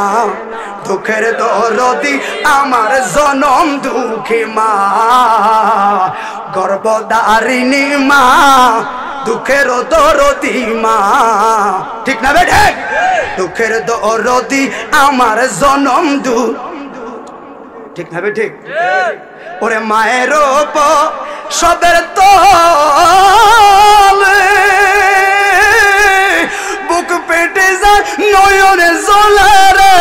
দুঃখের দরদি আমার জনম দুঃখী মা, গর্ভধারিণী মা, দুঃখের দরদি মা, ঠিক না বেঠে? দুঃখের দরদি আমার জনম ঠিক না বেঠে? ওরে মায়ের সবের তলে বুক পেটে যায় নয়নে জ্বলে রে,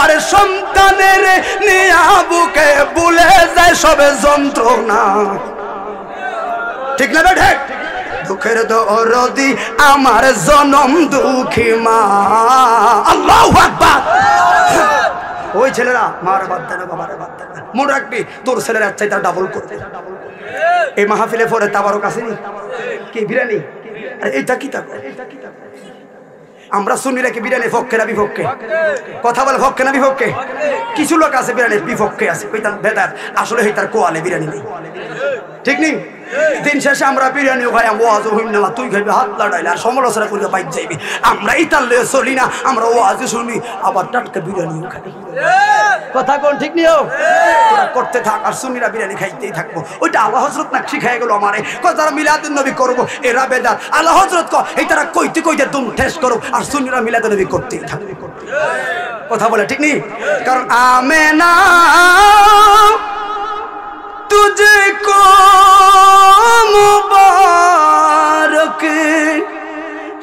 আরে সন্তানের নিয়া বুকে ভুলে যায় সবে যন্ত্রণা, ঠিক না বেঠে? দুঃখের দরদি আমার জনম দুঃখী মা। আল্লাহু আকবার। ওই ছেলেরা মার বাদ দেয় না, বাবার বাদ দেয় না। মনে রাখবি তোর ছেলের চাই তার ডাবল করবে। এই মাহফিলে পরে তাবারক আসেনি কি বিরিয়ানি? এইটা কি থাকবে? আমরা সুন্নিরা কি বিরিয়ানির পক্ষে না বিপক্ষে? কথা বলে পক্ষে না বিপক্ষে? কিছু লোক আছে বিরিয়ানির বিপক্ষে আছে, কইতাম বেদাত, আসলে তার কোয়ালে বিরিয়ানি নেই, ঠিক নেই? দিন শেষে আমরা বিরিয়ানিও খাই, ওয়াজও হইম না, তুই খাইবি হাত লড়াইলে আর সমালোচনা করিয়া বাইক যাইবি। আমরা ইতার লয়ে চলি না, আমরা ওয়াজও শুনি আবার টাটকা বিরিয়ানিও খাই। কথা কোন ঠিক নিও? তোরা করতে থাক, আর সুন্নিরা বিরিয়ানি খাইতেই থাকবো। ওইটা আল্লাহ হযরত না শিখাই গেল আমারে, কয় যারা মিলাদুন নবী করবো এরা বেদাত। আল্লাহ হযরত কয় এই তারা কইতে কইতে তুম ঠেস করো, আর সুন্নিরা মিলাদুন নবী করতেই থাকবে। কথা বলে ঠিক নেই? কারণ আমেনা तुझको मुबारक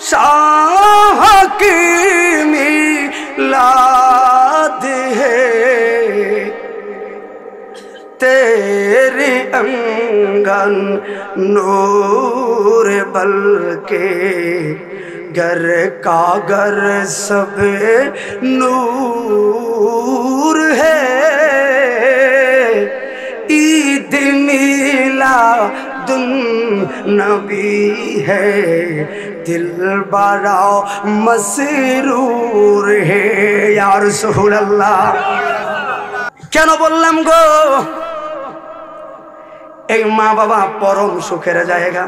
शाह की मिलाद है, तेरी अंगन नूर बल्कि घर का घर सब नूर है, ईद मिलादुन नबी है, दिल बड़ा मसरूर है या रसूल अल्लाह। কেন বললাম গো, এই মা বাবা পরম সুখের জায়গা।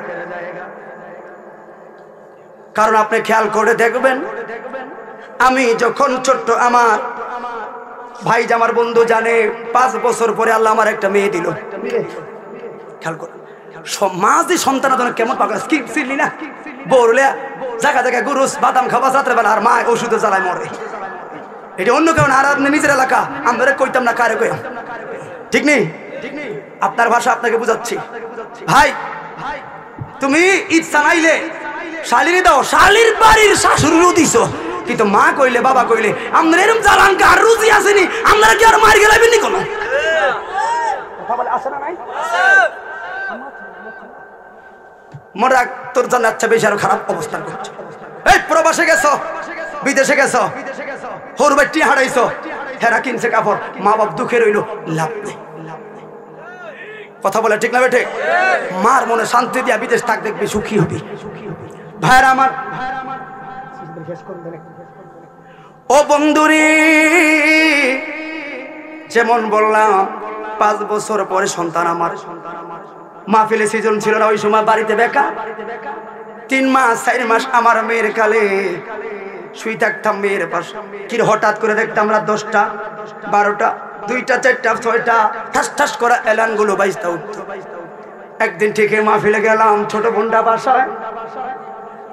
কারণ আপনি খেয়াল করে দেখবেন, আমি যখন ছোট্ট, আমার ভাই আমার বন্ধু জানে 5 বছর পরে আল্লাহ আমার একটা মেয়ে দিল। খেয়াল করে সমাজে সন্তান কেমন পাগল, স্কিপ ছিলি না বললে জায়গা জায়গায় গুরুস বাদাম খাওয়া যাত্রা বেলা, আর মা ওষুধে জ্বালায় মরে। এটা অন্য কেউ না, আর আপনি নিজের এলাকা, আমরা কইতাম না কারে কইম, ঠিক নেই? আপনার ভাষা আপনাকে বুঝাচ্ছি। ভাই তুমি ঈদ চালাইলে শালিরে দাও, শালির বাড়ির শাশুড়িও দিছো, কিন্তু মা কইলে বাবা কইলে আমরা এরকম জ্বালান কার রুচি আসেনি, আমরা কি আর মার গেলাম নি কোনো? কথা বলে আসে না নাই? মরা তোর জন্য আচ্ছা বেশি আরো খারাপ অবস্থান করছে। এই প্রবাসে গেছো, বিদেশে গেছো, হরবাটি হারাইছো, হেরা কিনছে কাপড়, মা বাপ দুঃখে রইলো, লাভ নেই। কথা বলে ঠিক না বেঠে? মার মনে শান্তি দিয়া বিদেশ থাক, দেখবি সুখী হবি। ভাইরা আমার, ও বন্ধুরি, যেমন বললাম 5 বছর পরে সন্তান আমার। মাহফিলে সিজন ছিল না ওই সময়, বাড়িতে বেকার। 3 মাস 4 মাস আমার মেয়ের কালে শুই থাকতাম মেয়ের পাশে। কি হঠাৎ করে দেখতাম রাত 10টা 12টা 2টা 4টা 6টা ঠাস ঠাস করে এলান গুলো বাজতে উঠতো। একদিন ঠিকই মাহফিলে গেলাম, ছোট বোনটা বাসায়।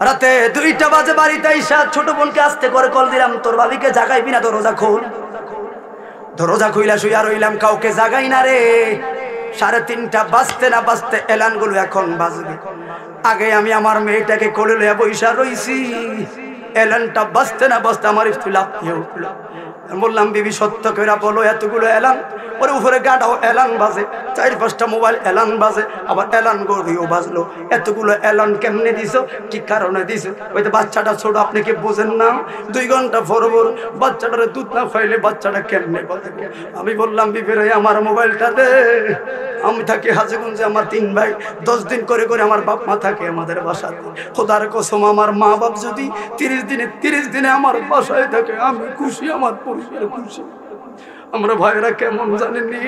রাতে 2টা বাজে বাড়িতে আইসা ছোট বোনকে আস্তে করে কল দিলাম, তোর ভাবিকে জাগাইবি না? দরজা খোল। দরজা খুইলা শুইয়া রইলাম, কাউকে জাগাই না রে। 3:30 বাজতে না বাজতে এলানগুলো এখন বাজবে। আগে আমি আমার মেয়েটাকে কোলে লইয়া বইসা রইছি, এলানটা বাজতে না বাজতে আমার স্ত্রী লাফিয়ে উঠলো। বললাম বিবি সত্য করে বলো, এতগুলো এলান, ওর উপরে গাটাও এলান বাজে, 4-5টা মোবাইল এলান বাজে, আবার এলান গড়িও বাজলো, এতগুলো এলান কেমনে দিছো, কি কারণে দিছো? ওই তো বাচ্চাটা ছোট, আপনি কি বোঝেন না? 2 ঘন্টা পর বাচ্চাটারে দুধ না খাইলে বাচ্চাটা কেমনে বাজবে? আমি বললাম বিবি রে, আমার মোবাইলটা দে, আমি থাকি হাজীগঞ্জে, আমার 3 ভাই, 10 দিন করে করে আমার বাপ মা থাকে আমাদের বাসায়। খোদার কসম, আমার মা বাপ যদি 30 দিনে আমার বাসায় থাকে, আমি খুশি, আমার পরিবার খুশি। আমরা ভাইয়েরা কেমন জানেননি,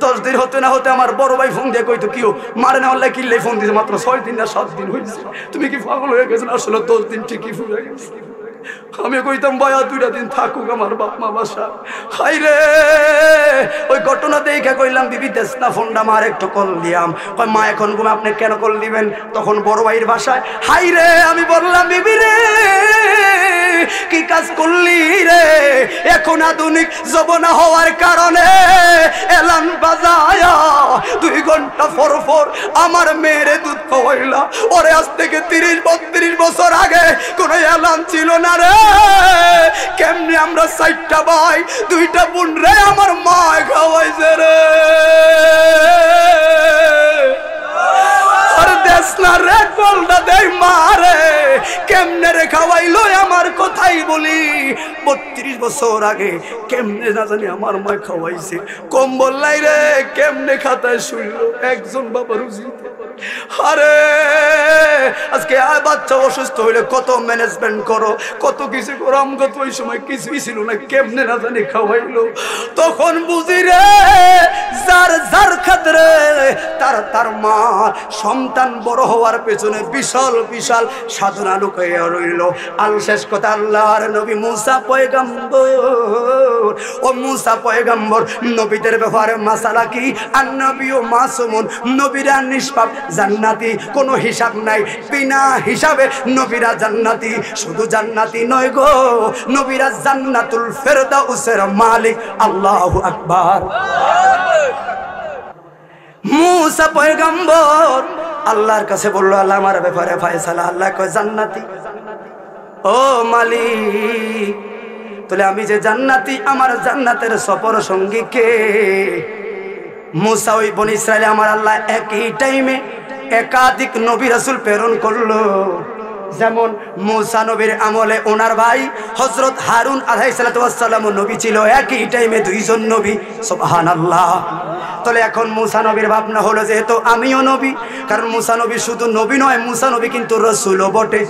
10 দিন হতে না হতে আমার বড় ভাই ফোন দিয়ে কইতো, কিও মারে না হলে কিনলে ফোন দিয়েছে, মাত্র 6 দিন না 7 দিন হয়েছে, তুমি কি পাগল হয়ে গেছেন? আসলে 10 দিন ঠিকই ফুরে গেছে। আমি কইতাম ভাইয়া 2টা দিন থাকুক আমার বাপ মা বাসা। হাই রে, ওই ঘটনা দেখে কইলাম বিবি দেশ না ফোনটা, মার একটু কল দিয়াম। কয় মা এখন ঘুমে, আপনি কেন কল দিবেন? তখন বড় ভাইয়ের বাসায়। হাই রে, আমি বললাম বিবি রে, কি কাজ করলি রে? এখন আধুনিক জমানা হওয়ার কারণে এলান বাজায়া 2 ঘন্টা পর আমার মেয়েরে দুধ খাওয়াইলা। ওরে আজ থেকে 30-32 বছর আগে কোন এলান ছিল না রে। কেমনে আমরা 4টা ভাই 2টা বোন রে আমার মা খাওয়াইছে রে। আর দেশ না রে, কলটা দেয় মা রে, কেমনে রে খাওয়াইলো আমার কথাই বলি। 32 বছর আগে কেমনে না জানি আমার মা খাওয়াইছে। কম্বল নাই রে, কেমনে খাতায় শুইল একজন বাবার উচিতে। আরে আজকে বাচ্চা অসুস্থ হইলে কত ম্যানেজমেন্ট করো, কত কিছু করো, আমগো তো ওই সময় কিছুই ছিল না, কেমনে না জানি খাওয়াইলো। তখন বুঝি রে, যার যার ক্ষেত্রে তার মা সন্তান বড় হওয়ার পেছনে বিশাল বিশাল সাধনা লুকাইয়া রইল। আল শেষ কথা, আল্লাহর নবী মুসা পয়গম্বর, ও মুসা পয়গম্বর নবীদের ব্যাপারে মাসালা কি? আর নবী ও মাসুমুন, নবীরা নিষ্পাপ, জান্নাতি, কোনো হিসাব নাই, বিনা হিসাবে নবীরা জান্নাতি। শুধু জান্নাতি নয় গো, নবীরা জান্নাতুল ফেরদাউসের মালিক। আল্লাহু আকবার। মুসা পয়গম্বর আল্লাহর কাছে বলল, আল্লাহ আমার ব্যাপারে ফয়সালা। আল্লাহ কয় জান্নাতি। ও মালিক, তাহলে আমি যে জান্নাতি, আমার জান্নাতের সফর সঙ্গী কে? মুসা ওই বনি ইসরায়েলে আমার আল্লাহ একই টাইমে একাধিক নবী রাসূল প্রেরণ করলো। যেমন মুসা নবীর আমলে ওনার ভাই হযরত হারুন আলাইহিস সালাম নবী ছিল, একই টাইমে 2 জন নবী। সুবহানাল্লাহ। তাহলে এখন মুসা নবীর ভাবনা হলো যেহেতু আমিও নবী, কারণ মুসা নবী শুধু নবী নয়, মুসা নবী কিন্তু রাসূলও বটে।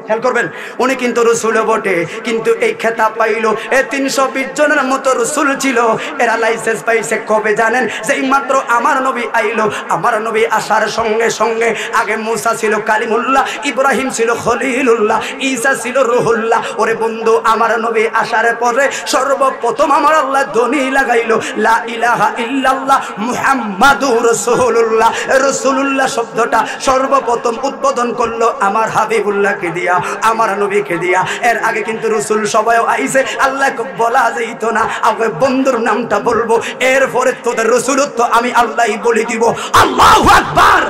খেয়াল করবেন, উনি কিন্তু রাসূলও বটে, কিন্তু এই খেতাব পাইলো 320 জনের মতো রাসূল ছিল। এরা লাইসেন্স পাইছে কবে জানেন? যেই মাত্র আমার নবী আইলো। আমার নবী আসার সঙ্গে সঙ্গে আগে মুসা ছিল কালিমুল্লাহ, ইব্রাহিম ছিল খলিলুল্লাহ, ঈসা ছিল রুহুল্লাহ। ওরে বন্ধু, আমার নবী আসার পরে সর্বপ্রথম আমার আল্লাহ ধ্বনি লাগাইলো লা ইলাহা ইল্লাল্লাহ মুহাম্মাদুর রাসূলুল্লাহ। রাসূলুল্লাহ শব্দটা সর্বপ্রথম উদ্বোধন করলো আমার হাবিবুল্লাহকে দিয়া, আমার নবীকে দিয়া। এর আগে কিন্তু রাসূল সবাই আইছে, আল্লাহকে বলা যাইতো না, আগে বন্ধুর নামটা বলবো, এরপরে তোদের রাসূলত্ব আমি আল্লাহই বলে দিব। আল্লাহু আকবার।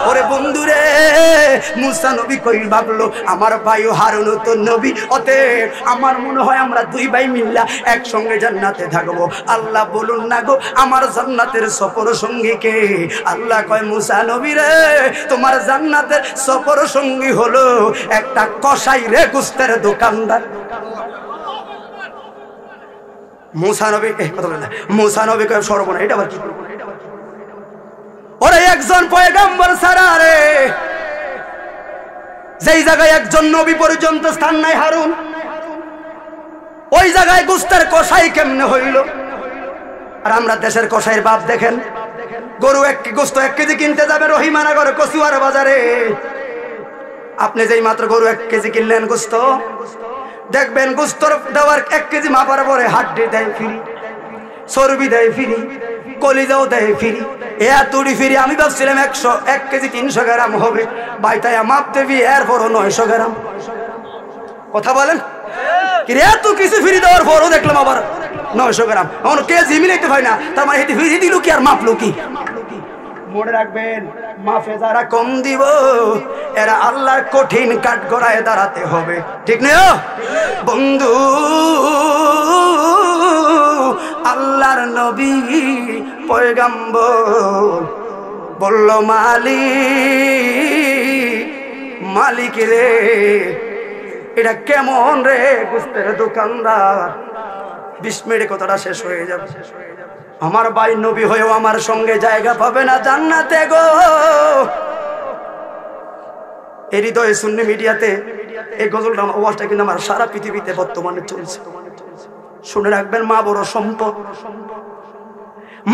ওরে বন্ধুরে, মুসা নবী কই ভাবলো আমার ভাই হারুন তো নবী, অতএব আমার মনে হয় আমরা 2 ভাই মিল্লা একসঙ্গে জান্নাতে থাকবো। আল্লাহ বলুন না গো, আমার জান্নাতের সফর সঙ্গী কে? আল্লাহ কয় মুসা নবী রে, তোমার জান্নাতের সফর সঙ্গী হলো একটা কসাই রে, গোস্তের দোকানদার। মুসা নবী কথা বলে না, মুসা নবী কয় সর্বনা, এটা আবার কি? ওরে একজন পয়গম্বর ছাড়া রে যেই জায়গায় একজন নবী পর্যন্ত স্থান নাই হারুন, ওই জায়গায় গোস্তের কসাই কেমনে হইল? আর আমরা দেশের কসাইয়ের বাপ দেখেন, গরু গোস্ত 1 কেজি কিনতে যাবে রহিমানগর কচুয়ার বাজারে। আপনি যেই মাত্র গরু 1 কেজি কিনলেন গোস্ত, দেখবেন গোস্তর দেওয়ার 1 কেজি মাপার পরে হাড্ডি দেয় ফ্রি, চর্বি দেয় ফ্রি, কলিজাও দেয় ফ্রি, এতটি ফ্রি। আমি ভাবছিলাম 1 কেজি 300 গ্রাম হবে, বাইতায় মাপ দেবি এরপরও 900 গ্রাম। কথা বলেন, এত কিছু ফ্রি দেওয়ার পরও দেখলাম আবার 900 গ্রাম। কেজি মিলাইতে হয় না, তার মানে ফ্রি দিল কি আর মাপলো কি? মনে রাখবেন, মাফে যারা কম দিব এরা আল্লাহর কঠিন কাঠগড়ায় দাঁড়াতে হবে, ঠিক না বন্ধু? আল্লাহর নবী পয়গম্বর বলল, মালিক রে, এটা কেমন রে গোস্তের দোকানদার, 20 মিনিটে কথাটা শেষ হয়ে যাবে। আমার ভাই নবী হয়েও আমার সঙ্গে জায়গা পাবে না জান্নাতে গো। এই হৃদয়ে সুন্নি মিডিয়াতে এই গজলটা ওয়াজটা কিন্তু আমার সারা পৃথিবীতে বর্তমানে চলছে। শুনে রাখবেন, মা বড় সম্পদ,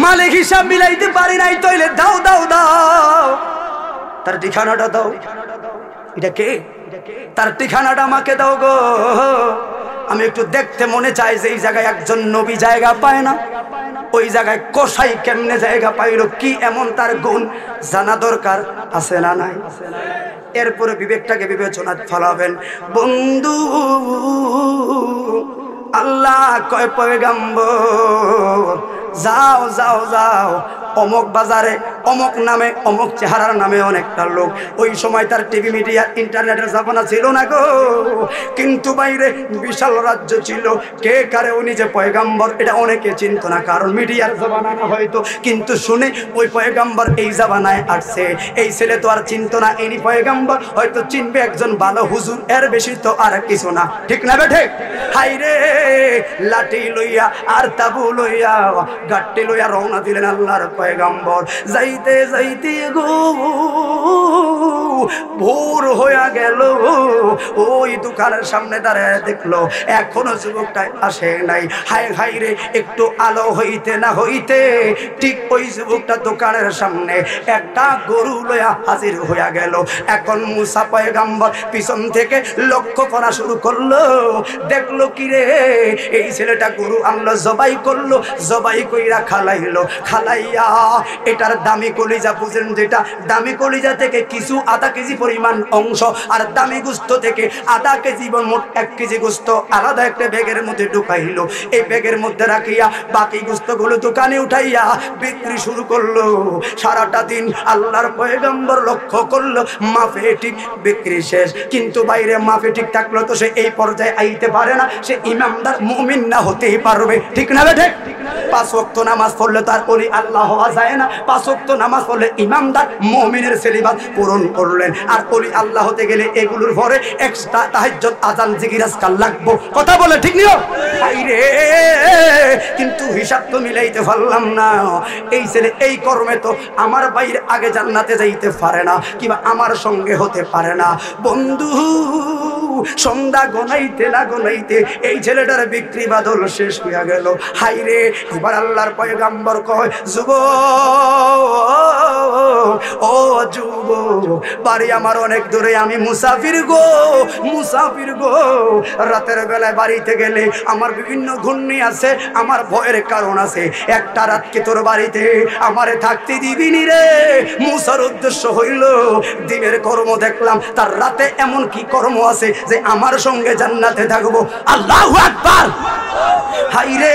মালিক হিসাব মিলাইতে পারি নাই তইলে দাও দাও দাও, তার ঠিকানাটা দাও। এটা কে? তার ঠিকানাটা আমাকে দাও গো। আমি একটু দেখতে মনে চাই যে এই জায়গায় একজন নবী জায়গা পায় না, ওই জায়গায় কসাই কেমনে জায়গা পাইল, কি এমন তার গুণ জানা দরকার আছে না নাই? এরপরে বিবেকটাকে বিবেচনা ফলাবেন বন্ধু। আল্লাহ কয় পয়গম্বর যাও যাও যাও, অমুক বাজারে অমুক নামে অমুক চেহারার নামে অনেকটা লোক, ওই সময় তার টিভি মিডিয়া ইন্টারনেটের জামানা ছিল না গো, কিন্তু বাইরে বিশাল রাজ্য ছিল। কে কারে উনি যে পয়গম্বর এটা অনেকে চিনত না, কারণ মিডিয়ার জামানা না হয়তো, কিন্তু শুনে ওই পয়গম্বর এই জামানায় আসছে, এই ছেলে তো আর চিনত না ইনি পয়গম্বর, হয়তো চিনবে একজন ভালো হুজুর, এর বেশি তো আর কিছু না, ঠিক না বেঠে? হাই রে, লাঠি লইয়া আর তাবু লইয়া গাট্টি লইয়া রওনা দিলেন আল্লাহর পয়গম্বর। যাইতে যাইতে গো ভোর হয়ে গেল, ওই দোকানের সামনে দাঁড়ায় দেখলো এখনো যুবকটা আসে নাই। হাই হাই রে, একটু আলো হইতে না হইতে ঠিক ওই যুবকটা দোকানের সামনে একটা গরু লইয়া হাজির হইয়া গেল। এখন মুসা পয়গম্বর পিছন থেকে লক্ষ্য করা শুরু করলো, দেখলো কি রে, এই ছেলেটা গরু আনলো, জবাই করলো, জবাই কইরা খালাইলো, খালাইয়া এটার দামি কলিজা, বুঝেন যেটা দামি কলিজা থেকে কিছু আধা কেজি পরিমাণ অংশ আর দামি গোস্ত থেকে আধা কেজি মোট 1 কেজি গোস্ত আলাদা একটা ব্যাগের মধ্যে ঢুকাইলো। এই ব্যাগের মধ্যে রাখিয়া বাকি গোস্তগুলো দোকানে উঠাইয়া বিক্রি শুরু করলো। সারাটা দিন আল্লাহর পয়গম্বর লক্ষ্য করলো মাফে ঠিক বিক্রি শেষ, কিন্তু বাইরে মাফে ঠিক থাকলো তো সে এই পর্যায়ে আইতে পারে না, সে ইমানদার মুমিন না হতেই পারবে, ঠিক না বেঠে? 5 ওয়াক্ত নামাজ পড়লে তার ওলি আল্লাহ হওয়া যায় না, 5 ওয়াক্ত নামাজ পড়লে ইমানদার মুমিনের সিলেবাস পূরণ করলেন। আর ওলি আল্লাহ হতে গেলে এগুলোর পরে এক্সট্রা তাহাজ্জুদ আযান জিকির আজকার লাগবে, কথা বলে ঠিক নিও আইরে, কিন্তু হিসাব তো মিলাইতে পারলাম না। এই ছেলে এই কর্মে তো আমার বাইরে আগে জান্নাতে যাইতে পারে না, কিংবা আমার সঙ্গে হতে পারে না। বন্ধু সন্ধ্যা গনাইতে না গনাইতে এই ছেলেটার বিক্রি বাদল শেষ হইয়া গেল। হাইরে, এবার আল্লাহর পয়গম্বর কয়, ও যুব, বাড়ি আমার অনেক দূরে, আমি মুসাফির গো, মুসাফির গো, রাতের বেলায় বাড়িতে গেলে আমার বিভিন্ন ঘূর্ণি আছে, আমার ভয়ের কারণ আছে, একটা রাত কি তোর বাড়িতে আমারে থাকতে দিবি নি রে? মুসার উদ্দেশ্য হইল দিনের কর্ম দেখলাম, তার রাতে এমন কি কর্ম আছে যে আমার সঙ্গে জান্নাতে থাকবো। আল্লাহু আকবার। হাইরে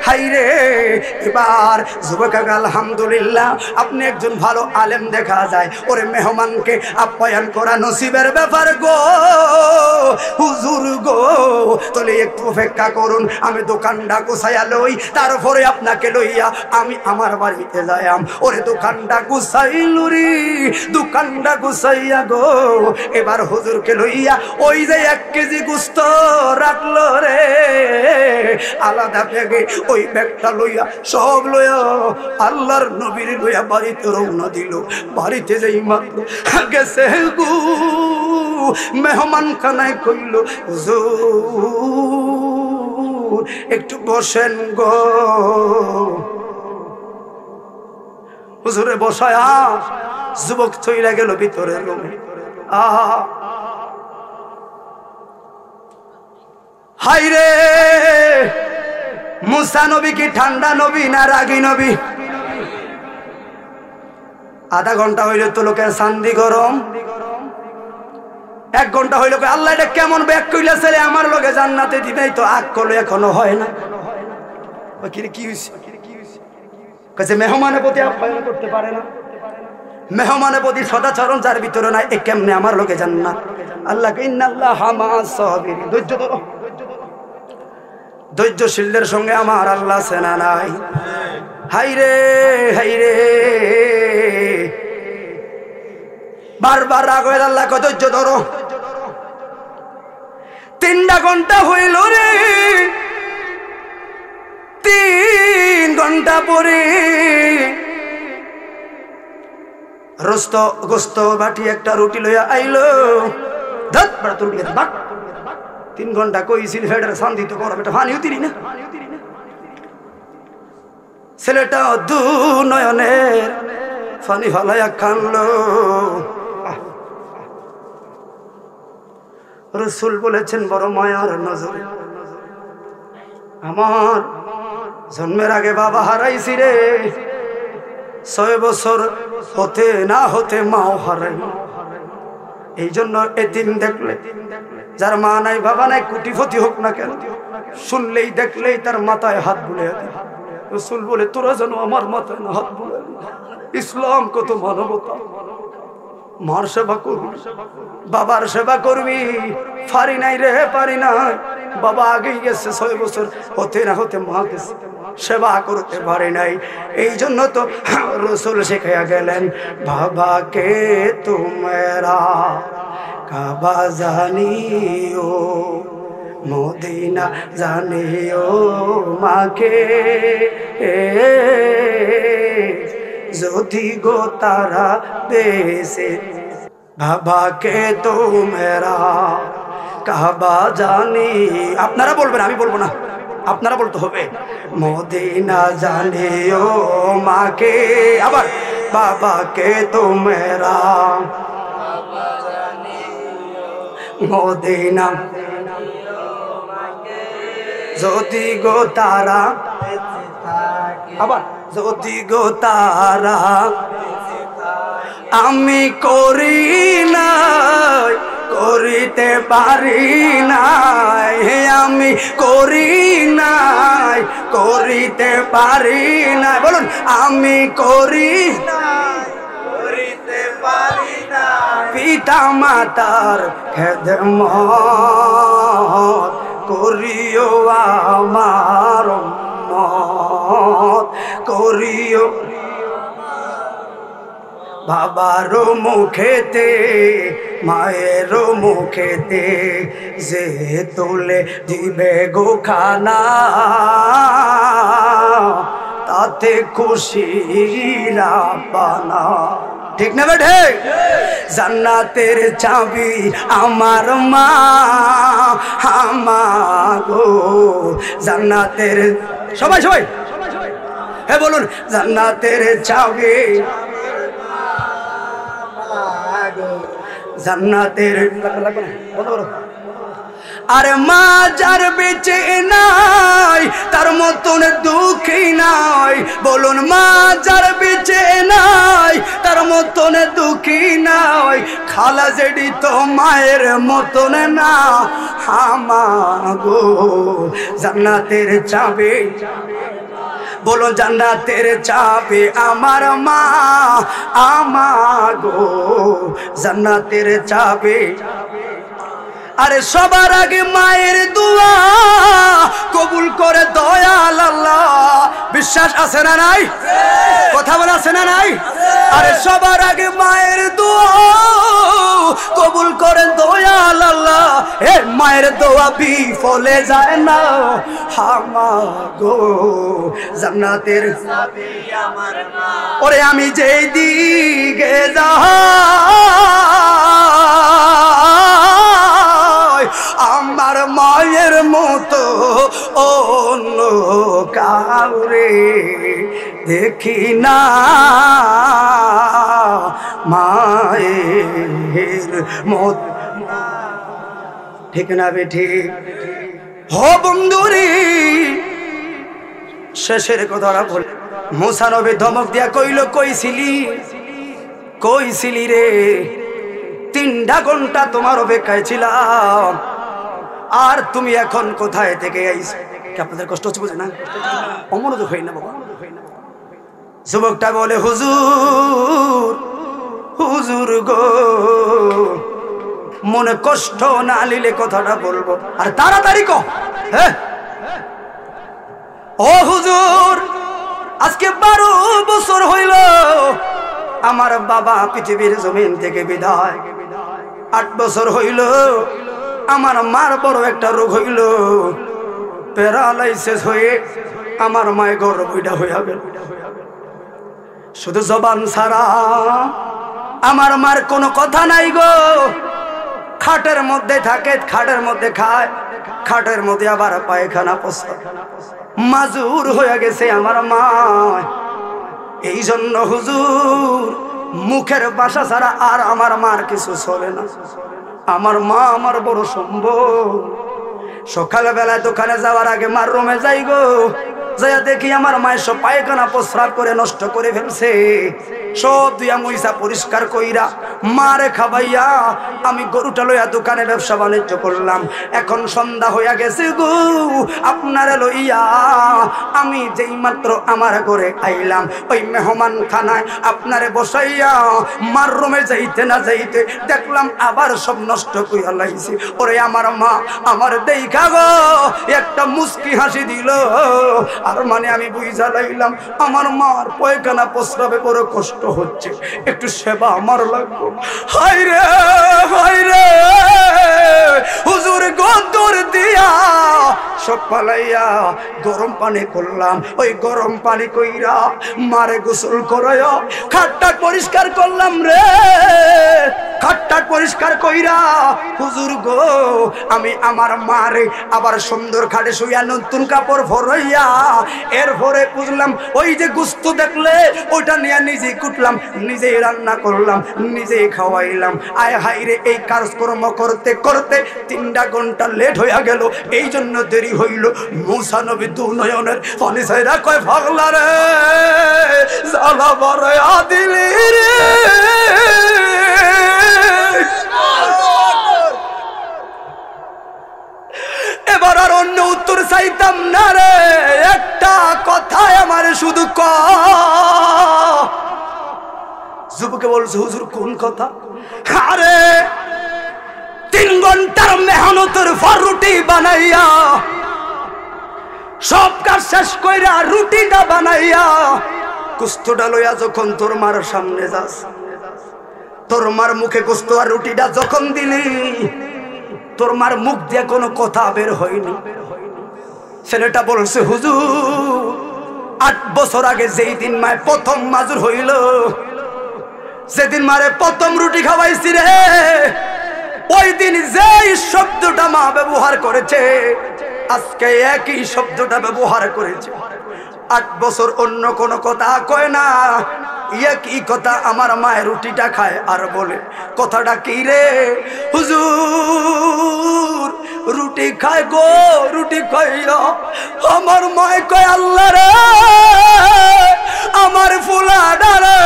হাইরে, এবার যুবক আলহামদুলিল্লাহ, আপনি একজন ভালো আলেম দেখা যায়, ওরে মেহমানকে আপ্যায়ন করা নসিবের ব্যাপার গো। হুজুর গো, তাহলে একটু অপেক্ষা করুন, আমি দোকানটা গুছাইয়া লই, তারপরে আপনাকে লইয়া আমি আমার বাড়িতে যাইয়াম। ওরে দোকানটা গুছাইলু রে, দোকানটা গুছাইয়া গো, এবার হুজুরকে লইয়া ওই যে 1 কেজি গোস্ত রাখলো রে আলাদা ব্যাগে, ওই ব্যাগটা লইয়া সব লইয়া আল্লাহর নবীর লইয়া বাড়িতে রওনা দিল। বাড়িতে যাই মাত্র গেছে গো, মেহমান খানায় কইল, হুজুর একটু বসেন গো। হুজুরে বসায়া যুবক চইলা গেল ভিতরের রুমে। আহা, হাইরে, মুসা নবী কি ঠান্ডা নবী না রাগী নবী? আধা ঘন্টা হইল তো লোকের শান্তি গরম, 1 ঘন্টা হইল আল্লাহ এটা কেমন ব্যাগ কইলা ছেলে আমার লগে জান্নাতে দিবেই তো, আগ করলো এখনো হয় না। কি হইছে? কাছে মেহমানের প্রতি আপ্যায়ন করতে পারে না, মেহমানের প্রতি সদাচরণ যার ভিতরে নাই, এ কেমনে আমার লোকে জান্নাত? আল্লাহকে ইন্নাল্লাহা মা'আস সাবিরিন, ধৈর্য ধরো। ধৈর্যশীলদের সঙ্গে আমার আল্লাহ সেনা নাই। হাইরে হাইরে, বারবার রাগ হয়ে আল্লাহ কত ধৈর্য ধরো। 3টা ঘন্টা হইল রে, 3 ঘন্টা পরে রোস্ত গোস্ত বাটি একটা রুটি লইয়া আইলো। 3 ঘন্টা কইছিল ফেডার শান্তি তো করো, এটা পানিও দিলি না। ছেলেটা দু নয়নের পানি ফালাইয়া কানলো। রাসূল বলেছেন বড় মায়ার নজর, আমার জন্মের আগে বাবা হারাইছি রে, 6 বছর হতে না হতে মাও হারাই। এই জন্য এতিম দেখলে, যার মা নাই বাবা নাই, কোটিপতি হোক না কেন, শুনলেই দেখলেই তার মাথায় হাত বুলিয়ে দেয়। রাসূল বলে তোরা যেন আমার মাথায় না হাত বুলিয়ে। ইসলাম কত মানবতা। মার সেবা করবি, বাবার সেবা করবি, পারি নাই রে, পারি নাই। বাবা আগেই গেছে, 6 বছর হতে না হতে মা গেছে, সেবা করতে পারি নাই। এই জন্য তো রাসূল শিখাইয়া গেলেন, বাবাকে তোমরা কাবা জানিও, মদিনা জানিও, মাকে যদি গো তারা দেশে। বাবাকে তোমরা কাবা জানি, আপনারা বলবেন, আমি বলবো না, আপনারা বলতে হবে। মদিনা জানিও মাকে, আবার বাবাকে তোমরা মদিনা যদি গো তারা, আবার যদি গো তারা আমি করি নাই, করিতে পারি নাই, আমি করি নাই, করিতে পারি নাই। বলুন, আমি করি নাই, করিতে পারি নাই। পিতা মাতার খেদমত করিও আমার উম্মত, করিও। বাবার মুখেতে মায়ের মুখেতে যে তুলে দিবে গো খানা, তাতে খুশি রাব্বানা। ঠিক না বেঠে? জান্নাতের চাবি আমার মা, আমাগো জান্নাতের, সবাই সবাই হ্যাঁ বলুন, জান্নাতের চাবি, জান্নাতের। আরে মা যার বেঁচে নাই তার মতন দুঃখী নাই। বলুন, মা যার বেঁচে নাই তার মতন দুঃখী নাই। খালা জেডি তো মায়ের মতন না, আমাগো জান্নাতের চাবি। বলো, জান্নাতের চাবি আমার মা, আমাগো জান্নাতের চাবি। আরে সবার আগে মায়ের দোয়া কবুল করে দয়াল আল্লাহ। বিশ্বাস আছে না নাই? কথা বলা আছে না নাই? আরে সবার আগে মায়ের দোয়া কবুল করে দয়াল আল্লাহ। এ মায়ের দোয়া বিফলে যায় না, আমাগো জান্নাতের চাবি আমার মা। ওরে আমি যেই দিকে যাই আমার মায়ের মতো অন্য কাউরে দেখি না, মায়ের মত। ঠিক না বেঠি? হো বন্ধুরি, শেষের কথাটা বল। মুসা নবী ধমক দিয়া কইল, কইছিলি কইছিলি রে, 3টা ঘন্টা তোমার অপেক্ষায় ছিলাম, আর তুমি এখন কোথায় থেকে আইছো? কি আপনাদের কষ্ট হচ্ছে? বুঝে না, অমনোযোগ হয় না বাবা। যুবকটা বলে হুজুর, হুজুর গো, মনে কষ্ট না নিলে কথাটা বলবো, আর তাড়াতাড়ি কও। হ্যাঁ, ও হুজুর, আজকে 12 বছর হইল আমার বাবা পৃথিবীর জমিন থেকে বিদায়। 8 বছর হইল আমার মার বড় একটা রোগ হইল, প্যারালাইসিস হয়ে আমার মায়ের গর্ভটা হইয়া গেল। শুধু জবান ছাড়া আমার মার কোনো কথা নাই গো। খাটের মধ্যে থাকে, খাটের মধ্যে খায়, খাটের মধ্যে আবার পায়খানা প্রস্রাব, মাজুর হয়ে গেছে আমার মা। এই জন্য হুজুর, মুখের ভাষা ছাড়া আর আমার মার কিছু চলে না। আমার মা আমার বড় সম্ভব। সকালবেলায় দোকানে যাওয়ার আগে মার রুমে যাই গো, যাইয়া দেখি আমার মায়ের সব পায়খানা প্রস্রাব করে নষ্ট করে ফেলছে। সব দিয়া মুইসা পরিষ্কার কইরা মারে খাবাইয়া আমি গরুটা লইয়া দোকানে ব্যবসা বাণিজ্য করলাম। এখন সন্ধ্যা হইয়া গেছে গো, আপনারে লইয়া আমি যেই মাত্র আমার ঘরে আইলাম, ওই মেহমান খানায় আপনারে বসাইয়া মার রুমে যাইতে না যাইতে দেখলাম আবার সব নষ্ট কইয়া লাইছে। ওরে আমার মা আমার দেইখা গো একটা মুস্কি হাসি দিল। আর মানে আমি বুঝা লাইলাম আমার মার পায়খানা প্রস্রাবে বড় কষ্ট হচ্ছে, একটু সেবা আমার লাগবে। হায় রে, হায় রে, হুজুর গদর দিয়া সব পালাইয়া গরম পানি করলাম। ওই গরম পানি কইরা মারে গোসল করাইয়া খাটটা পরিষ্কার করলাম রে। খাটটা পরিষ্কার কইরা হুজুর গো আমি আমার মারে আবার সুন্দর খাটে শুইয়া নতুন কাপড় ভরাইয়া এরপরে বুঝলাম ওই যে গুস্ত দেখলে ওইটা নিয়ে নিজেই কুটলাম, নিজেই রান্না করলাম, নিজেই খাওয়াইলাম। আয় হাই রে, এই কাজকর্ম করতে করতে 3টা ঘন্টা লেট হইয়া গেল। এই জন্য দেরি হইল। মুসা নবী দু নয়নের পানি ছাইরা কয় পাগলা রে, জ্বালা বাড়াইয়া দিলি রে। এবার আর অন্য উত্তর চাইতাম না রে, একটা কথাই আমার শুধু ক। যুবকে বলছে হুজুর কোন কথা? আরে 3 ঘন্টার মেহনতের পর রুটি বানাইয়া সব কাজ শেষ কইরা রুটিটা বানাইয়া কুস্তটা লইয়া যখন তোর মার সামনে যাস, তোর মার মুখে কুস্ত আর রুটিটা যখন দিলি, তোর মার মুখ দিয়ে কোনো কথা বের হয়নি। ছেলেটা বলছে হুজুর 8 বছর আগে যেই দিন মায় প্রথম মাজুর হইল, সেদিন মারে প্রথম রুটি খাওয়াইছি রে, ওই দিন যেই শব্দটা মা ব্যবহার করেছে আজকে একই শব্দটা ব্যবহার করেছে। 8 বছর অন্য কোন কথা কয় না, একই কথা আমার মায়ের রুটিটা খায় আর বলে কথাটা কি রে? হুজুর রুটি খায় গো, রুটি খাইয়া আমার মায় কয় আল্লাহ রে আমার ফুলা ডালে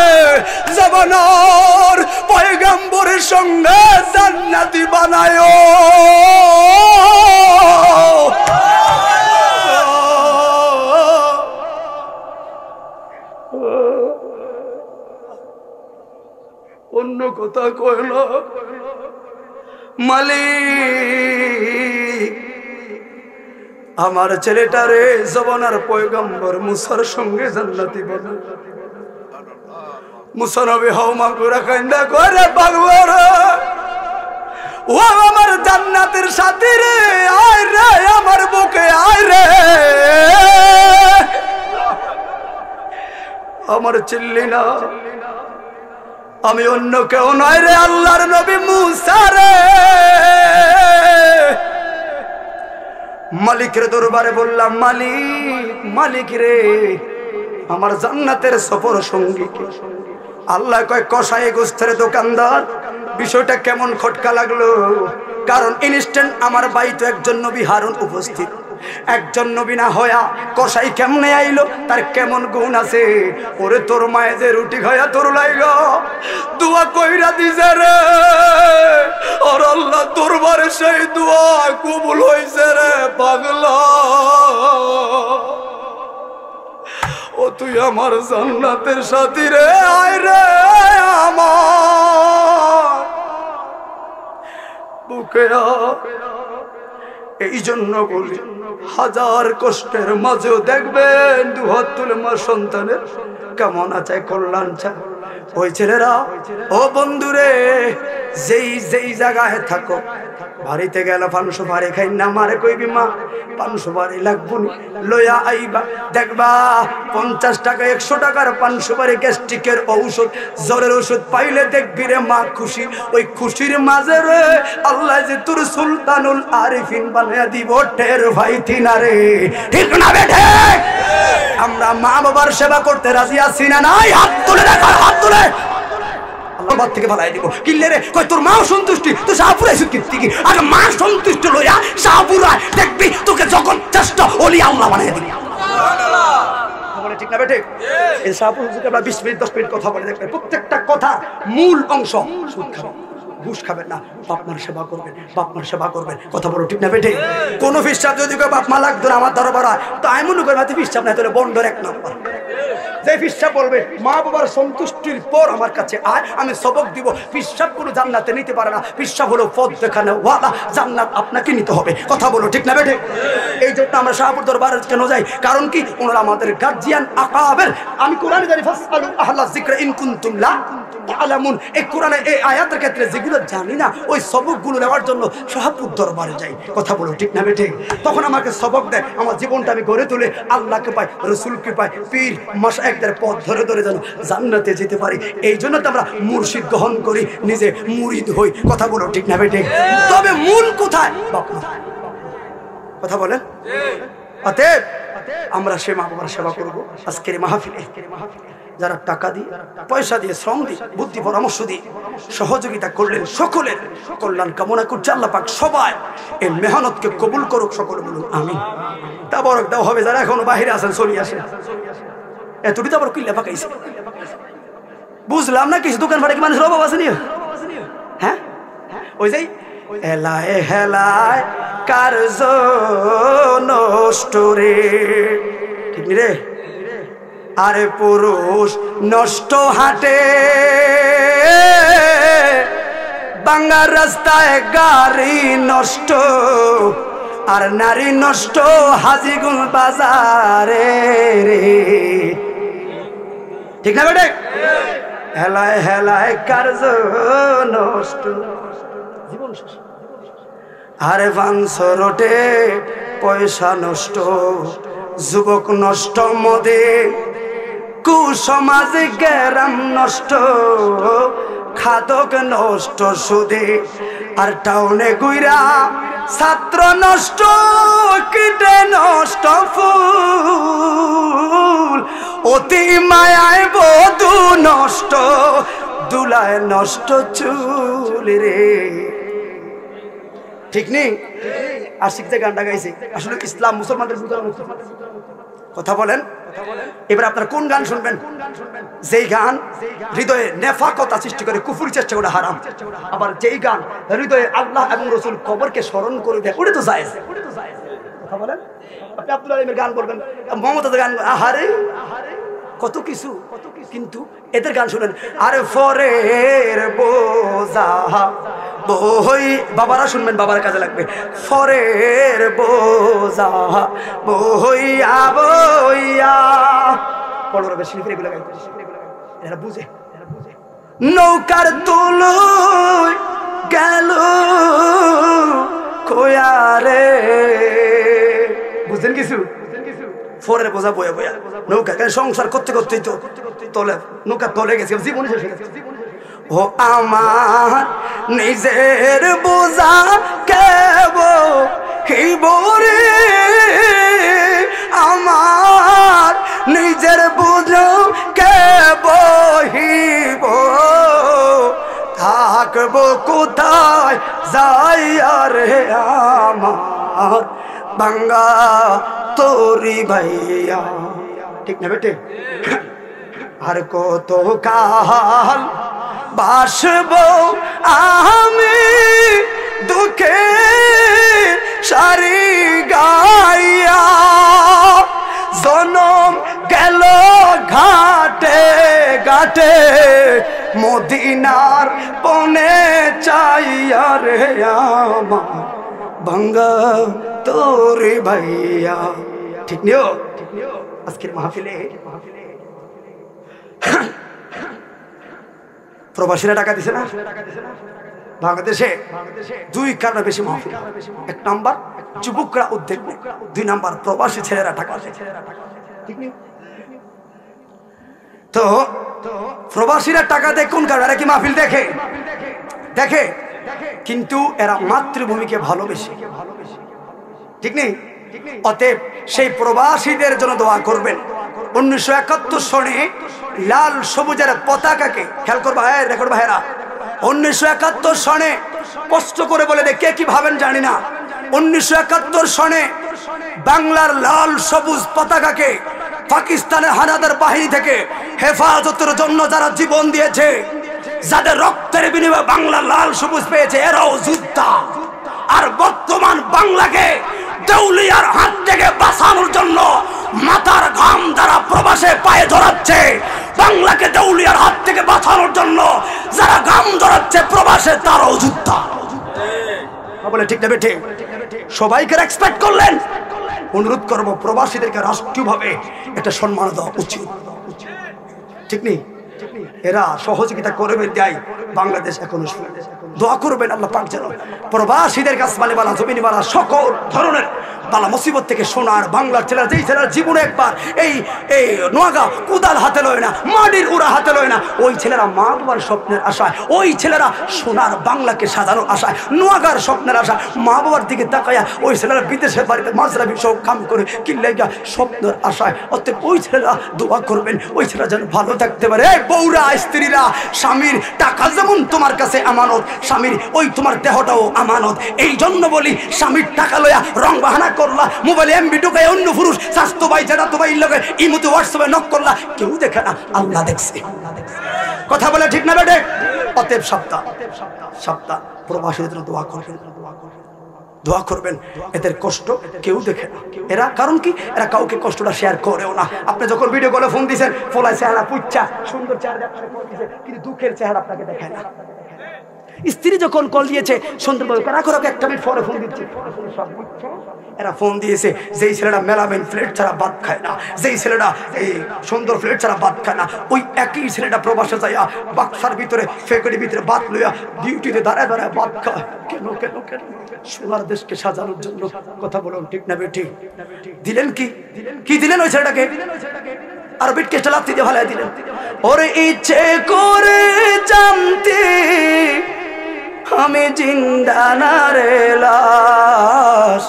জবানর পয়গম্বরের সঙ্গে জান্নাতি বানায়। অন্য কথা কয় না। মালিক আমার ছেলেটারে জবানার পয়গম্বর মুসার সঙ্গে জান্নাতি বানায়। মুসা নবী হাওমা করে কান্দা করে পাগলা রে, ও আমার জান্নাতের সাথী রে, আয় রে আমার বুকে আয় রে। আমার চিল্লি না, আমি অন্য কেউ নয় রে, আল্লাহর নবী মুসা রে। মালিকের দরবারে বললাম মালিক, মালিক রে আমার জান্নাতের সফর সঙ্গী কে? আল্লাহ কয় কষাই গোস্তের দোকানদার। বিষয়টা কেমন খটকা লাগলো, কারণ ইনস্ট্যান্ট আমার বাড়িতে একজন নবী হারুন উপস্থিত। একজন নবী না হয়া কষাই কেমনে আইলো, তার কেমন গুণ আছে? ওরে তোর মায়ে যে রুটি খাইয়া তোর লাইগা দোয়া কইরা দিছে রে, আর আল্লাহ দরবারে সেই দোয়া কবুল হইছে রে পাগলা। ও তুই আমার জান্নাতের সাথী রে, আয় রে আমার বুকে আয়। এই জন্য বলি, হাজার কষ্টের মাঝেও দেখবেন দুহাত তুলে মা সন্তানের কেমন আছে, কল্যাণ চায়। ওই ছেলেরা, ও বন্ধুরে, যেই জায়গায় থাকো, বাড়িতে গেল পান সুপারি খাই না, মারে কইবি মা পান সুপারি লাগবো লইয়া আইবা, দেখবা 50 টাকা 100 টাকার পান সুপারি, গ্যাস্ট্রিকের ঔষধ, জ্বরের ওষুধ পাইলে দেখবি রে মা খুশি। ওই খুশির মাঝে রে আল্লাহ যে তোর সুলতানুল আরিফিন বানিয়ে দিব, টের ভাইতি না রে, ঠিক না বেঠে? আমরা মা বাবার সেবা করতে রাজি আছি না নাই? হাত তুলে দেখা, হাত তুলে। আল্লাহ থেকে বালাই দিব কিল্লে রে, কই তোর মা সন্তুষ্টি, তুই শাহপুর আইছিস কি? আগে মা সন্তুষ্ট লইয়া শাহপুর আয়, দেখবি তোকে যখন চেষ্টা ওলি আল্লাহ বানিয়ে দিবি। সুবহানাল্লাহ, ঠিক না বেটে? এই শাহপুর হুজুরকে আমরা 20 মিনিট 10 মিনিট কথা বলে দেখবেন, প্রত্যেকটা কথা মূল অংশ সুদ খাবেন, ঘুষ খাবেন না, বাপমার সেবা করবেন, বাপমার সেবা করবেন, কথা বলো ঠিক না বেটে? কোন ফিসাব যদি বাপমা লাগতো না আমার দরবার হয়, তো আমি মনে করি মাত্র ফিসাব নাই, তাহলে বন্ডর 1 নম্বর। যে ফিসাব বলবে মা বাবার সন্তুষ্টির পর আমার কাছে আয়, আমি সবক দিব। ফিসাব কোনো জান্নাতে নিতে পারে না, ফিসাব হলো পথ দেখানো ওয়ালা, জান্নাত আপনাকে নিতে হবে, কথা বলো ঠিক না বেটে? এই জন্য আমরা শাহপুর দরবারে কেন যাই? কারণ কি, ওনারা আমাদের গার্জিয়ান আকাবের। আমি কোরআনে জানি ফাসআলু আহলা যিকরি ইন কুনতুম লা তা'লামুন, এই কোরআনে এই আয়াতের ক্ষেত্রে যেগুলো জানি না ওই সবকগুলো নেওয়ার জন্য শাহপুর দরবারে যাই, কথা বলো ঠিক না বেটে? তখন আমাকে সবক দেয়, আমার জীবনটা আমি গড়ে তুলে আল্লাহকে পাই, রসুলকে পাই, পীর মাশায়েখদের পথ ধরে ধরে যেন জান্নাতে যেতে পারি। এই জন্য তো আমরা মুর্শিদ গ্রহণ করি, নিজে মুরিদ হই, কথা বলো ঠিক না বেটে? তবে মূল কোথায়? বাপমা, কথা বলেন। অতএব আমরা সে মা বাবার সেবা করবো। আজকের মাহফিলে যারা টাকা দিয়ে, পয়সা দিয়ে, শ্রম দিয়ে, বুদ্ধি পরামর্শ দিয়ে সহযোগিতা করলেন, সকলের কল্যাণ কামনা করছে আল্লাহ পাক সবাই এই মেহনতকে কবুল করুক, সকলে বলুন আমিন। তা বরক দেওয়া হবে। যারা এখনো বাহিরে আছেন চলে আসেন, এতটি তো আবার কিল্লা পাকাইছে, বুঝলাম না কিছু দোকান ভাড়া কি মানুষের অভাব আছে নিয়ে? হ্যাঁ, ওই যে হেলায় হেলায় কার্য নষ্ট রে, ঠিক রে? আরে পুরুষ নষ্ট হাটে, বাঙ্গার রাস্তায় গাড়ি নষ্ট, আর নারী নষ্ট হাজিগুল বাজারে রে, ঠিক না বেটে? হেলায় হেলায় কার্য নষ্ট, জীবন শেষ। আরে বাঞ্ছরটে পয়সা নষ্ট, যুবক নষ্ট মদে, কুসমাজে গ্রাম নষ্ট, খাদক নষ্ট সুদে, আর টাউনে গুইরা ছাত্র নষ্ট, কীটে নষ্ট ফুল, অতি মায়ায় বধূ নষ্ট, দুলায় নষ্ট চুল রে, ঠিক নেই? আশিক যে গানটা গাইছে আসলে ইসলাম মুসলমানদের কথা বলেন। এবার আপনারা কোন গান শুনবেন? যেই গান হৃদয়ে নেফাকতা সৃষ্টি করে, কুফুরি চেষ্টা করে হারাম। আবার যেই গান হৃদয়ে আল্লাহ এবং রসুল কবরকে স্মরণ করে দেয়, ওটা তো জায়েজ, কথা বলেন। আপনি আব্দুল আলিমের গান বলবেন, মোহাম্মদের গান, আহারে কত কিছু, কিন্তু এদের গান শুনেন, আরে ফরের বোঝা বই, বাবারা শুনবেন, বাবার কাজে লাগবে। ফরের বোঝা বইয়া বইয়া, বড়রা বেশি এগুলো গাইতে, এরা বুঝে। নৌকার তুলুই গেল খোয়ারে, বুঝলেন কিছু? ফরের বোঝা বইয়া বইয়া নৌকা, সংসার করতে করতেই তো তলে, নৌকা তলে গেছে, জীবনে শেষ হয়ে গেছে। ও আমার নিজের বোঝা কেব হিবরে, আমার নিজের বোঝা কেব হিব, থাকবো কোথায় যাই রে আমার বাঙ্গা তোরি ভাইয়া, ঠিক না বেটে? আর কত কাল বাসব আমি দুঃখে সারি গাইয়া, জনম গেল ঘাটে মদিনার বনে চাইয়া রে আমার ভাঙ্গা তোরে ভাইয়া। ঠিক নিও আজকের মাহফিলে প্রবাসীরা টাকা দিছে না বাংলাদেশে? দুই কারণে বেশি মাহফিল। এক নাম্বার যুবকরা উদ্যোগ নেই, দুই নাম্বার প্রবাসী ছেলেরা টাকা দেয়। ঠিক নেই তো প্রবাসীরা টাকা দেয় কোন কারণে? এরা কি মাহফিল দেখে? দেখে, কিন্তু এরা মাতৃভূমিকে ভালোবেসে। ঠিক নেই? অতএব সেই প্রবাসীদের জন্য দোয়া করবেন। 1971 সনে লাল সবুজের পতাকাকে খেয়াল করবা, রেকর্ড ভাইরা, 1971 সনে কষ্ট করে বলে দে, কে কি ভাবেন জানি না, 1971 সনে বাংলার লাল সবুজ পতাকাকে পাকিস্তানের হানাদার বাহিনী থেকে হেফাজতের জন্য যারা জীবন দিয়েছে, যাদের রক্তের বিনিময়ে বাংলা লাল সবুজ পেয়েছে, এরাও যোদ্ধা। আর বর্তমান বাংলাকে দেউলিয়ার হাত থেকে বাঁচানোর জন্য মাথার ঘাম দ্বারা প্রবাসে পায়ে ধরাচ্ছে, বাংলাকে দেউলিয়ার হাত থেকে বাঁচানোর জন্য যারা ঘাম ধরাচ্ছে প্রবাসে, তারাও যোদ্ধা। বলে ঠিক না বেঠে? সবাইকে রেসপেক্ট করলেন। অনুরোধ করব প্রবাসীদেরকে রাষ্ট্রীয়ভাবে একটা সম্মান দেওয়া উচিত। ঠিক নেই? এরা সহযোগিতা করবে, দেয় বাংলাদেশ এখনো দোয়া করবেন আল্লাহ পাক যেন প্রবাসীদের কাছে বালা জমিনি বালা সকল ধরনের বালা মুসিবত থেকে সোনার বাংলার ছেলেরা, যেই ছেলেরা জীবনে একবার এই নোয়াগা কুদাল হাতে লয় না, মাটির উড়া হাতে লয় না, ওই ছেলেরা মা বাবার স্বপ্নের আশায়, ওই ছেলেরা সোনার বাংলাকে সাজানোর আশায়, নোয়াগার স্বপ্নের আশায় মা বাবার দিকে তাকায়া ওই ছেলেরা বিদেশের বাড়িতে মাঝরাবি সব কাম করে কিনলেগা স্বপ্নের আশায়। অতএব ওই ছেলেরা দোয়া করবেন, ওই ছেলেরা যেন ভালো থাকতে পারে। বউরা, স্ত্রীরা, স্বামীর টাকা যেমন তোমার কাছে আমানত, স্বামীর ওই তোমার দেহটাও আমানত। এই জন্য বলি, স্বামীর টাকা লয়া রং বাহানা করলা, মোবাইলে এমবি ঢুকায় অন্য পুরুষ স্বাস্থ্য ভাই যেটা তোমার লগে ইমুতে হোয়াটসঅ্যাপে নক করলা, কেউ দেখে না, আল্লাহ দেখছে। কথা বলে ঠিক না বেটে? অতএব সপ্তাহ প্রবাসীদের জন্য দোয়া করবেন, দোয়া করবেন। এদের কষ্ট কেউ দেখে না। এরা কারণ কি? এরা কাউকে কষ্টটা শেয়ার করেও না। আপনি যখন ভিডিও কলে ফোন দিয়েছেন, ফোলায় চেহারা পুচ্ছা সুন্দর চেহারা কিন্তু দুঃখের চেহারা আপনাকে দেখায় না। স্ত্রী যখন কল দিয়েছে সুন্দরভাবে একটা মিনিট পরে ফোন দিচ্ছে, এরা ফোন দিয়েছে যেই ছেলেটা মেলামেন ফ্লেট ছাড়া ভাত খায় না, যেই ছেলেটা এই সুন্দর ফ্লেট ছাড়া ভাত খায় না, ওই একই ছেলেটা প্রবাসে যাইয়া বাক্সার ভিতরে ফেকড়ির ভিতরে ভাত লইয়া ডিউটিতে দাঁড়ায় দাঁড়ায় ভাত খায়। কেন কেন কেন? সোনার দেশকে সাজানোর জন্য। কথা বলুন ঠিক না বেঠিক? দিলেন কি? কি দিলেন ওই ছেলেটাকে? আর বিটকেসটা লাথি দিয়ে ভালাই দিলেন। ওরে ইচ্ছে করে জানতে আমি জিন্দা না রে লাশ,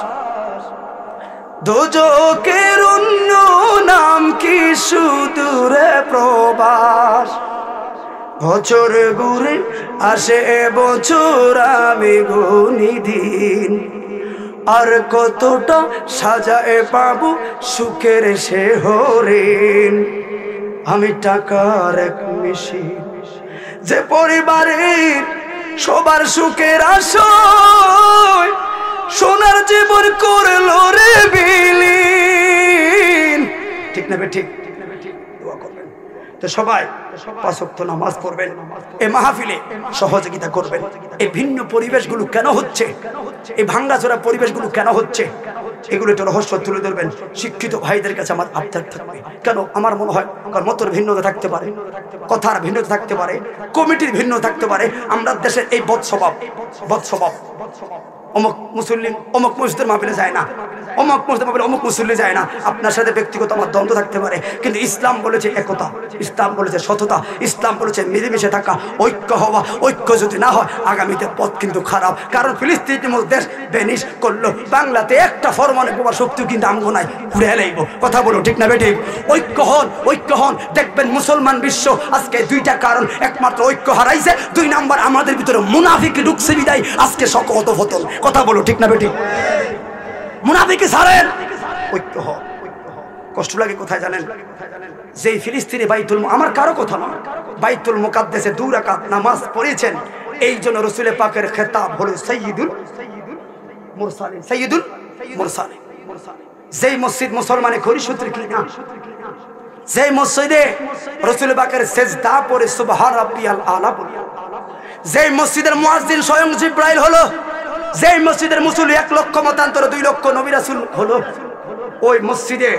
দোজকের অন্য নাম কি সুদূরে প্রবাস। বছর ঘুরে আসে বছর, আমি গুনি দিন, আর কতটা সাজায় পাবো সুখের সে হরিণ। আমি টাকার এক মেশিন, যে পরিবারের সবার সুখের আশায় সোনার জীবন করলো রে বিলীন। ঠিক না ঠিক? দোয়া করবেন তো সবাই, 5 ওয়াক্ত নামাজ পড়বেন, এই মাহফিলে সহযোগিতা করবেন। এই ভিন্ন পরিবেশগুলো কেন হচ্ছে, এই ভাঙ্গাচোরা পরিবেশগুলো কেন হচ্ছে, এগুলো একটু রহস্য তুলে ধরবেন। শিক্ষিত ভাইদের কাছে আমার আবদার থাকবে। কেন? আমার মনে হয় কারণ মতের ভিন্নতা থাকতে পারে, কথার ভিন্নতা থাকতে পারে, কমিটির ভিন্ন থাকতে পারে। আমরা দেশের এই বদস্বভাব অমুক মুসল্লিম অমুক মসজিদের মাহফিলে যায় না, অমুক মসজিদের মাহফিলে অমুক মুসল্লি যায় না। আপনার সাথে ব্যক্তিগত আমার দ্বন্দ্ব থাকতে পারে, কিন্তু ইসলাম বলেছে একতা, ইসলাম বলেছে সততা, ইসলাম বলেছে মিলেমিশে থাকা, ঐক্য হওয়া। ঐক্য যদি না হয় আগামীতে পথ কিন্তু খারাপ। কারণ ফিলিস্তিনের মতো দেশ বেনিশ করলো, বাংলাতে একটা ফরমানে বোমার শক্তিও কিন্তু আমগো নাই, ঘুরে এলাইব। কথা বলো ঠিক না বেঠিক? ঐক্য হন। দেখবেন মুসলমান বিশ্ব আজকে দুইটা কারণ, একমাত্র ঐক্য হারাইছে, 2 নাম্বার আমাদের ভিতরে মুনাফিক ঢুকছে বিদায় আজকে সকত ফতন। কথা বলো ঠিক না বেঠিক? মুনাফিকে ছাড়েন, ঐক্য হন। কষ্ট লাগে কোথায় জানেন? যেই ফিলিস্তিনি বাইতুল, আমার কারো কথা নয়, বাইতুল মুকাদ্দাসে 2 রাকাত নামাজ পড়েছেন, এই জন্য রাসূল পাকের খেতাব হলো সাইয়্যিদুল মুরসালিন। যেই মসজিদ মুসলমানে ঘড়ি সূত্র কি না, যে মসজিদে রাসূল পাকের সিজদা পড়ে সুবহান রাব্বিয়াল আলা বলে, যে মসজিদের মুয়াজ্জিন স্বয়ং জিবরাইল হলো, যে মসজিদের মুসল্লি 1 লক্ষ মতান্তরে 2 লক্ষ নবী রাসূল হলো, ওই মসজিদে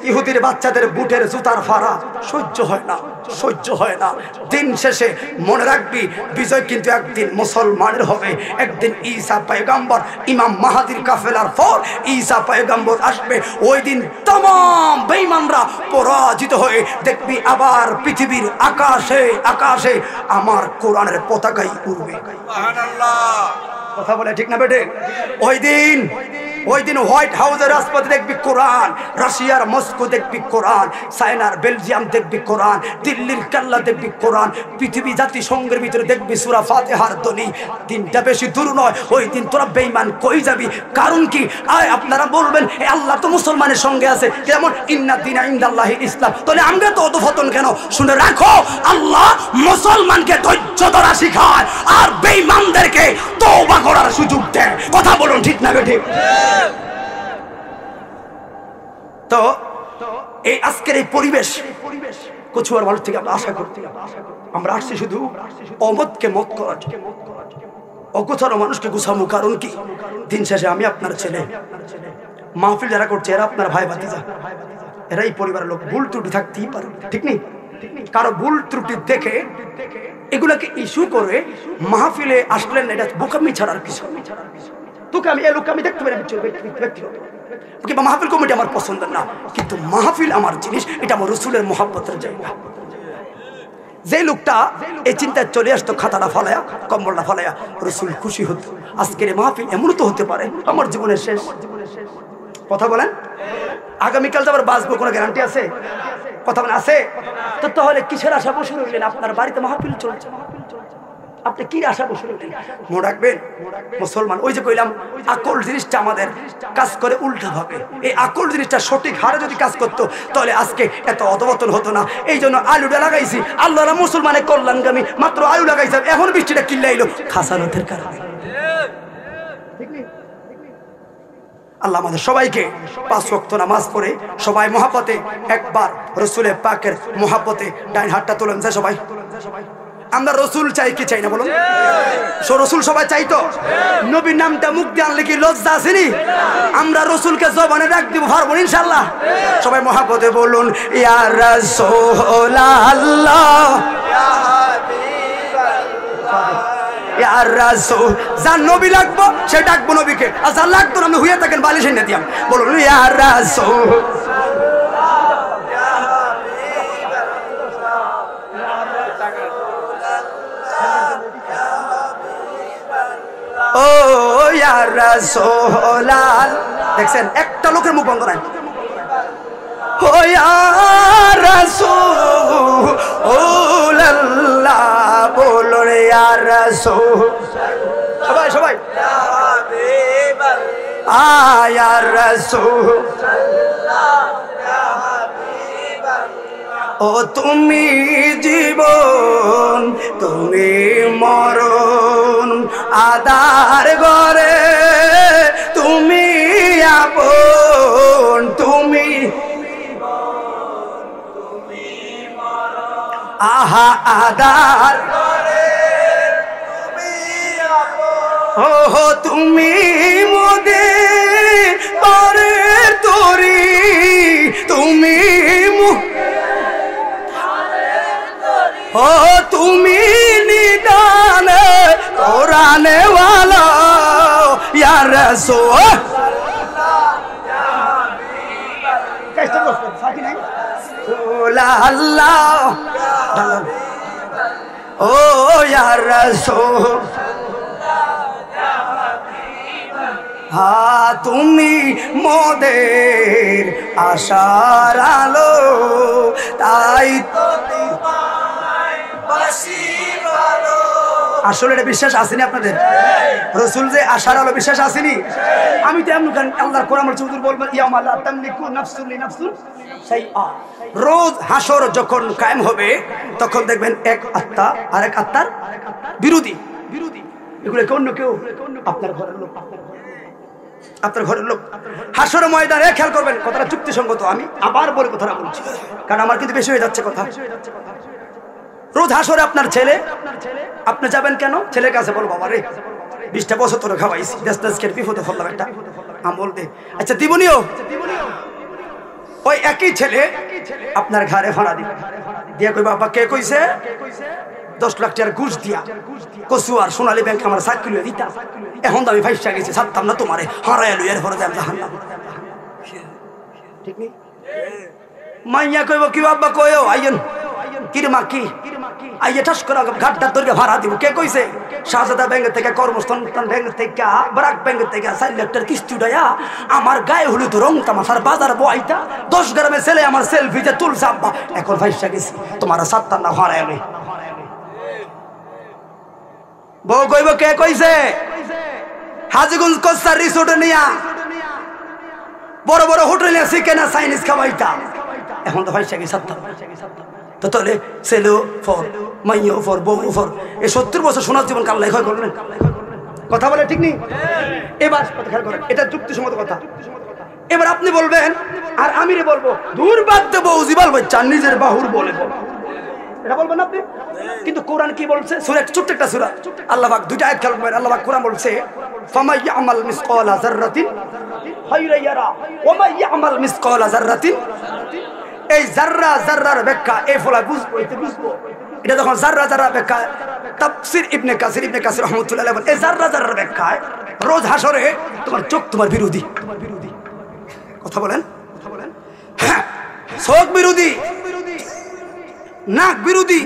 ইহুদির বাচ্চাদের বুটের জুতার ফাড়া সহ্য হয় না, সহ্য হয় না। দিন শেষে মনে রাখবি, বিজয় কিন্তু একদিন মুসলমানের হবে। একদিন ঈসা পয়গম্বর ইমাম মাহাদির কাফেলার পর ঈসা পয়গম্বর আসবে। ওই দিন तमाम বেঈমানরা পরাজিত হয়ে দেখবি আবার পৃথিবীর আকাশে আকাশে আমার কোরআনের পতাকাই উড়বে। সুবহানাল্লাহ। কথা বলে ঠিক না বেটে? ওই দিন হোয়াইট হাউসের রাজপথে দেখবি কোরআন, রাশিয়ার মস্কো দেখবি কোরআন, চায়নার বেলজিয়াম দেখবি কোরআন, দিল্লির কাল্লা দেখবি কোরআন, পৃথিবী জাতিসংঘের ভিতরে দেখবি সূরা ফাতিহার ধ্বনি। দিনটা বেশি দূর নয়, ওই দিন তোরা বেঈমান কই যাবি? কারণ কি? আপনারা বলবেন আল্লাহ তো মুসলমানের সঙ্গে আছে, যেমন ইন্না দীনা ইনদাল্লাহিল ইসলাম। তাহলে আমরা তো অধঃপতন কেন? শুনে রাখো, আল্লাহ মুসলমানকে ধৈর্য ধরা শিখায় আর বেঈমানদেরকে তওবা করার সুযোগ দেয়। কথা বলুন ঠিক না বেঠিক? তো এই আজকের এই পরিবেশ কচুয়ার মানুষ থেকে আমরা আশা করতে, আমরা আসছি শুধু অমতকে মত করার জন্য, অগোছানো মানুষকে গুছামু। কারণ কি? দিন শেষে আমি আপনার ছেলে, মাহফিল যারা করছে এরা আপনার ভাই ভাতিজা, এরা এই পরিবারের লোক। ভুল ত্রুটি থাকতেই পারে, ঠিক নেই? কারো ভুল ত্রুটি দেখে এগুলাকে ইস্যু করে মাহফিলে আসলেন, এটা বোকামি ছাড়ার কিছু। তোকে আমি এই লোককে আমি দেখতে পারি ব্যক্তিগত, কিংবা মাহফিল কমিটি আমার পছন্দ না, কিন্তু মাহফিল আমার জিনিস, এটা আমার রসুলের মহাব্বতের জায়গা। যে লোকটা এই চিন্তায় চলে আসতো, খাতাটা ফলায়া কম্বলটা ফলায়া, রসুল খুশি হতো। আজকের মাহফিল এমনও তো হতে পারে আমার জীবনের শেষ। কথা বলেন, আগামীকাল তো আবার বাঁচবো, কোনো গ্যারান্টি আছে? কথা বলেন, আছে? তো তাহলে কিসের আশা বসে রইলেন? আপনার বাড়িতে মাহফিল চলছে, আপনি কি আশা বসে রইলেন? মনে রাখবেন মুসলমান, ওই যে কইলাম আকল জিনিসটা আমাদের কাজ করে উল্টা ভাবে। এই আকল জিনিসটা সঠিক হারে যদি কাজ করতো তাহলে আজকে এত অধপতন হতো না। এই জন্য আলুটা লাগাইছি, আল্লাহরা মুসলমানের কল্যাণগামী, মাত্র আলু লাগাইছে, এখন বৃষ্টিটা কিল্লাইলো খাসানতের কারণে। আল্লাহ আমাদের সবাইকে 5 ওয়াক্ত নামাজ পড়ে সবাই মহাব্বতে একবার রসুলের পাকের মহাব্বতে ডাইন হাতটা তোলেন যায় সবাই। আমরা রসুল চাই কি চাই না বলুন? রসুল সবাই চাই তো? নবীর নামটা মুখ দিয়ে আনলে কি লজ্জা আসেনি? আমরা রসুলকে জবানে ডাক দিব, পারবো ইনশাআল্লাহ। সবাই মহাব্বতে বলুন ইয়া রাসূলুল্লাহ, ইয়া রাসূল। যার নবী লাগবো সে ডাকবো নবীকে, আর যার লাগতো না আপনি হইয়া থাকেন বালিশ এনে দিয়াম, বলুন ইয়া রাসূল। ও ইয়া রাসূলুল্লাহ, দেখছেন একটা লোকের মুখ বন্ধ নাই। ও ইয়া রাসূলুল্লাহ, বলুন ইয়া রাসূল। সবাই সবাই ইয়া রাসূল। ও তুমি জীবন, তুমি মরণ, আদার ঘরে তুমি আপন, তুমি আহা আদার ঘরে তুমি আপন। ও তুমি মোদের পরের তরি, তুমি ও তুমি নিদানে কোরআনে ওয়ালা ইয়া রাসূল। আল্লাহ ও ইয়া রাসূল, হ্যাঁ তুমি মোদের আশার আলো, তাই তো আসলে এটা বিশ্বাস আসেনি আপনাদের? রসুল যে আশার আলো, বিশ্বাস আসেনি? আমি তো এমন আল্লাহর কোরআন চৌধুরী বলবেন ইয়াউমা লা তামলিকু নাফসুন লিনাফসিন শাইআ। রোজ হাসর যখন কায়েম হবে তখন দেখবেন এক আত্মা আরেক আত্মার বিরোধী। এগুলো অন্য কেউ আপনার ঘরের লোক, আপনার ঘরের লোক। হাসরের ময়দানে খেয়াল করবেন, কথাটা যুক্তিসঙ্গত, আমি আবার বলে কথাটা বলছি কারণ আমার কিন্তু বেশি হয়ে যাচ্ছে কথা। রোজ হাসরে আপনার ছেলে, আপনি যাবেন কেন? ছেলের কাছে বল, বাবা রে 20টা বছর তোরে খাওয়াইছি, দেশকে বিপদে ফেললাম একটা আমল দে। আচ্ছা দিবনিও, ওই একই ছেলে আপনার ঘরে ভাড়া দিবে, দিয়া কই বাবা কে কইছে 10 লাখ টাকার ঘুষ দিয়া কচুয়ার সোনালী ব্যাংক আমার চাকরি দিতা, এখন তো আমি ফাইসা গেছি, ছাড়তাম না তোমারে, হারাই লই এর পরে যাম জাহান্নাম। ঠিক নেই? মাইয়া কইব কি বাবা কইও আইয়েন কিরে মা কি আইয়ে ঠাস করে ঘাটটা ধরে ভাড়া দিব। কে কইছে? শাহজাদা ব্যাংক থেকে, কর্মস্থান ব্যাংক থেকে, ব্রাক ব্যাংক থেকে 4 লাখ টাকার কিস্তি উঠাইয়া আমার গায়ে হলুদ রং তামাশার বাজার বইটা 10 গ্রামে ছেলে আমার সেলফিতে তুলছে আব্বা, এখন ফাইসা গেছি তোমার ছাড়তাম না, হারাই লই। বউ কইব কে কইছে? হাজীগঞ্জ কোস্টার রিসোর্টে নিয়া বড় বড় হোটেলে চিকেন আর চাইনিজ খাওয়াইতা, এখন তো ফাইসা গেছি ছাড়তাম। তো তাহলে ছেলে ফর, মাইয়া ফর, বউ ফর, এই 70 বছর সোনার জীবন কাল লেখা করলেন। কথা বলে ঠিক নেই? এবার খেয়াল করেন, এটা যুক্তিসম্মত কথা। এবার আপনি বলবেন আর আমি বলবো দূর বাদ দেবো জিবাল বাচ্চা নিজের বাহুর বলে এটা বলবেন আপনি। কিন্তু কোরআন কি বলছে? সূরা, ছোট্ট একটা সূরা, আল্লাহ পাক দুইটা আয়াত খেয়াল করবেন। আল্লাহ পাক কোরআন বলছে ফামাই ইয়ামাল মিসকালা যাররাতিন খায়রান ইয়ারা ওয়া মাই ইয়ামাল মিসকালা যাররাতিন। এই জাররা জাররার ব্যাখ্যা এই ফলা বুঝবো, এতে বুঝবো এটা যখন জাররা জাররা ব্যাখ্যা তাফসীর ইবনে কাসির রাহমাতুল্লাহ আলাইহি বলেন এই জাররা জাররার ব্যাখ্যায় রোজ হাসরে তোমার চোখ তোমার বিরোধী। কথা বলেন, হ্যাঁ চোখ বিরোধী, নাক বিরোধী,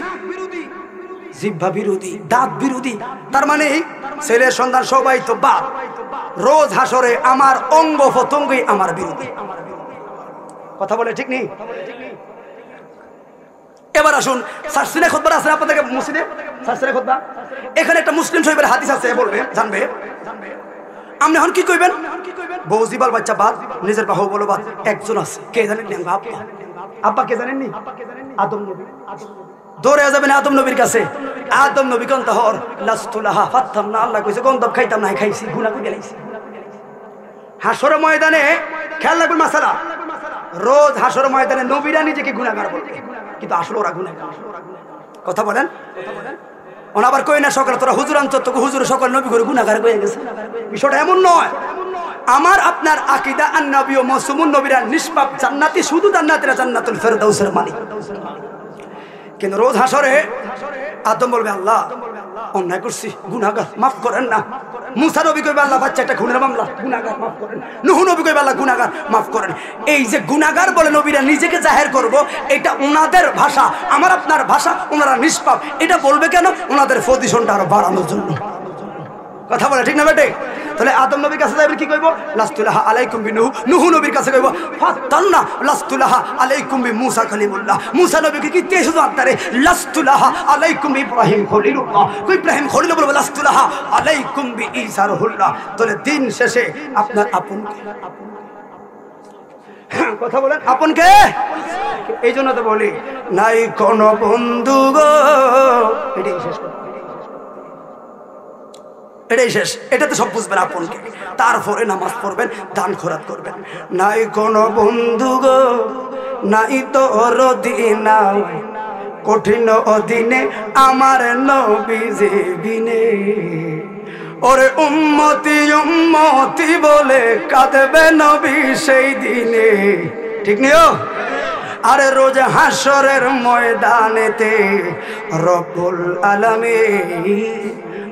জিহ্বা বিরোধী, দাঁত বিরোধী। তার মানে ছেলের সন্তান সবাই তো বাপ, রোজ হাসরে আমার অঙ্গ প্রত্যঙ্গই আমার বিরোধী। কথা বলে ঠিক নেই? এবার আসুন সারসিনে খুতবা আছে আপনাদেরকে মসজিদে, সারসিনে খুতবা এখানে একটা মুসলিম শরীফের হাদিস আছে, বলবে জানবে। আপনি এখন কি কইবেন? বউ জিবাল বাচ্চা বাদ, নিজের বাহু বলো বাদ, একজন আছে, কে জানেন? আব্বা। আব্বা কে জানেননি? আদম নবী। দৌড়ে যাবেন আদম নবীর কাছে। আদম নবী কোন তাহর লাস্তুলাহা ফাত্তাম না, আল্লাহ কইছে গন্ধব খাইতাম না, খাইছি, গুনাহ করে গেলাইছি। হাসরের ময়দানে খেয়াল রাখবেন মাসালা, রোজ হাসরের ময়দানে নবীরা নিজেকে গুনাহগার বলবে, কিন্তু আসলে ওরা গুনাহগার। কথা বলেন, ওনা আবার কই না সকালে তোরা হুজুর আনছত, তোকে হুজুর সকাল নবী করে গুনাহগার হয়ে গেছে। বিষয়টা এমন নয়। আমার আপনার আকীদা আন-নবী ও মাসুমুন নবীরা নিষ্পাপ জান্নাতি, শুধু জান্নাতীরা জান্নাতুল ফেরদাউসের মালিক। কিন্তু রোজ হাসরে আদম বলবে আল্লাহ অন্যায় করছি, গুনাহগার, মাফ করেন না। মুসা নবী কইবে আল্লাহ বাচ্চা একটা খুনের মামলা, গুনাহগার, মাফ করেন। নূহ নবী কইবে আল্লাহ গুনাহগার, মাফ করেন। এই যে গুনাহগার বলে নবীরা নিজেকে জাহের করব, এটা ওনাদের ভাষা, আমার আপনার ভাষা, ওনারা নিষ্পাপ। এটা বলবে কেন? ওনাদের পজিশনটা আরো বাড়ানোর জন্য। কথা বলে ঠিক না বেটে? তাহলে আদম নবীর কাছে যাইবে কি কইব? লাস্তুলাহা আলাইকুম বিনূহ। নূহ নবীর কাছে কইব ফাতান্না লাস্তুলাহা আলাইকুম বিমূসা কালিমুল্লাহ। মুসা নবীকে কি তেইশ আত্মারে লাস্তুলাহা আলাইকুম ইব্রাহিম খলিলুল্লাহ। কই ইব্রাহিম খলিল বলবে লাস্তুলাহা আলাইকুম বিঈসা রুহুল্লাহ। তাহলে দিন শেষে আপনার আপনকে, কথা বলেন আপনকে। এই জন্য তো বলি নাই কোন বন্ধু গো, এটাই শেষ কথা, এটাই শেষ। এটাতে সব বুঝবেন আপনকে। তারপরে নামাজ পড়বেন, দান খোরাত করবেন। নাই কোন বন্ধু গো, নাই তোর দিনা, কঠিন অদিনে আমার নবীজি বিনে। ওরে উম্মতি উম্মতি বলে কাঁদবে নবী সেই দিনে। ঠিক নিও? আরে রোজ হাসরের ময়দানেতে রব্বুল আলামিন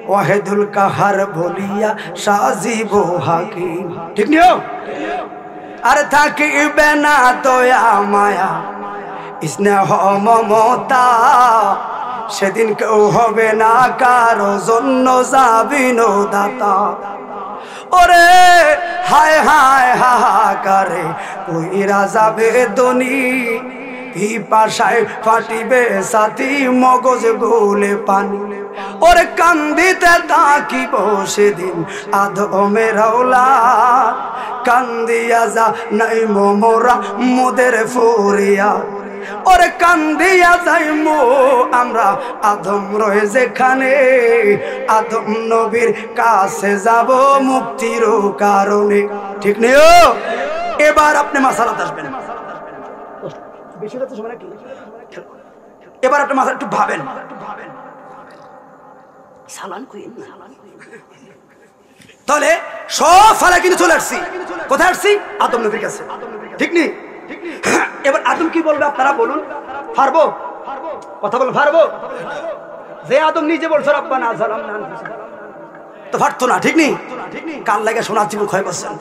ওয়াহিদুল কাহার বলিয়া সাজিব হাকিম। ঠিক নিও? আরে থাকিবে না দয়া মায়া স্নেহ মমতা, সেদিন কেউ হবে না কারো জন্য যাবিনো দাতা। ওরে হায় হায় হাহাকারে কইরা যাবে দনি, পিপাসায় ফাটিবে সাথী মগজ গোলে পানি। ওরে কান্দিতে তাকিব সেদিন আদমের আওলাদ, কান্দিয়া যা নাই মোরা মোদের ফরিয়া। ওরে কান্দিয়া যাইমু আমরা আদম রয়ে যেখানে, আদম নবীর কাছে যাব মুক্তির কারণে। ঠিক নেই? এবার আপনি মাসালাত আসবেন, এবার আপনি মাথা একটু ভাবেন। তাহলে সব ফালা কিন্তু চলে আসছি, কোথায় আসছি? আদম নবীর কাছে। ঠিক নেই? এবার আদম কি বলবে আপনারা বলুন? পারবো? কথা বলুন, পারবো? যে আদম নিজে বলছে রব্বানা যালামনা আনফুসানা, তো পারতো না। ঠিক নেই? কাল লাগে শোনার জীবন ক্ষয় করছেন।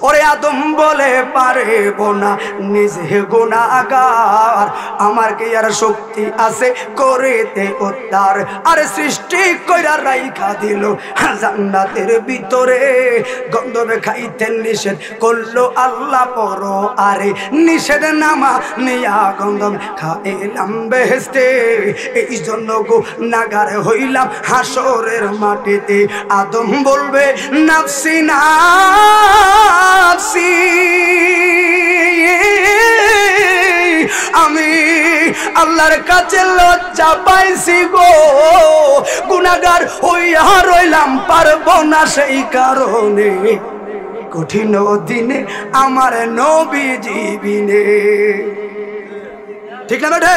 ওরে আদম বলে পারব না, নিজে গুনাহগার, আমার কি আর শক্তি আছে করিতে উদ্ধার? আরে সৃষ্টি কইরা রাইখা দিল জান্নাতের ভিতরে, গন্ধবে খাইতে নিষেধ করলো আল্লাহ পর, আরে নিষেধ নামা নিয়া গন্ধম খাইলাম বেহেশতে, এই জন্য গুনাহগার হইলাম হাসরের মাটিতে। আদম বলবে নাফসি নাফসি, আমি আল্লাহর কাছে লজ্জা পাইছি গো, গুনাহগার হইয়া রইলাম, পারবো না সেই কারণে, কঠিন দিনে আমার নবীজি বিনে। ঠিক না বেঠে?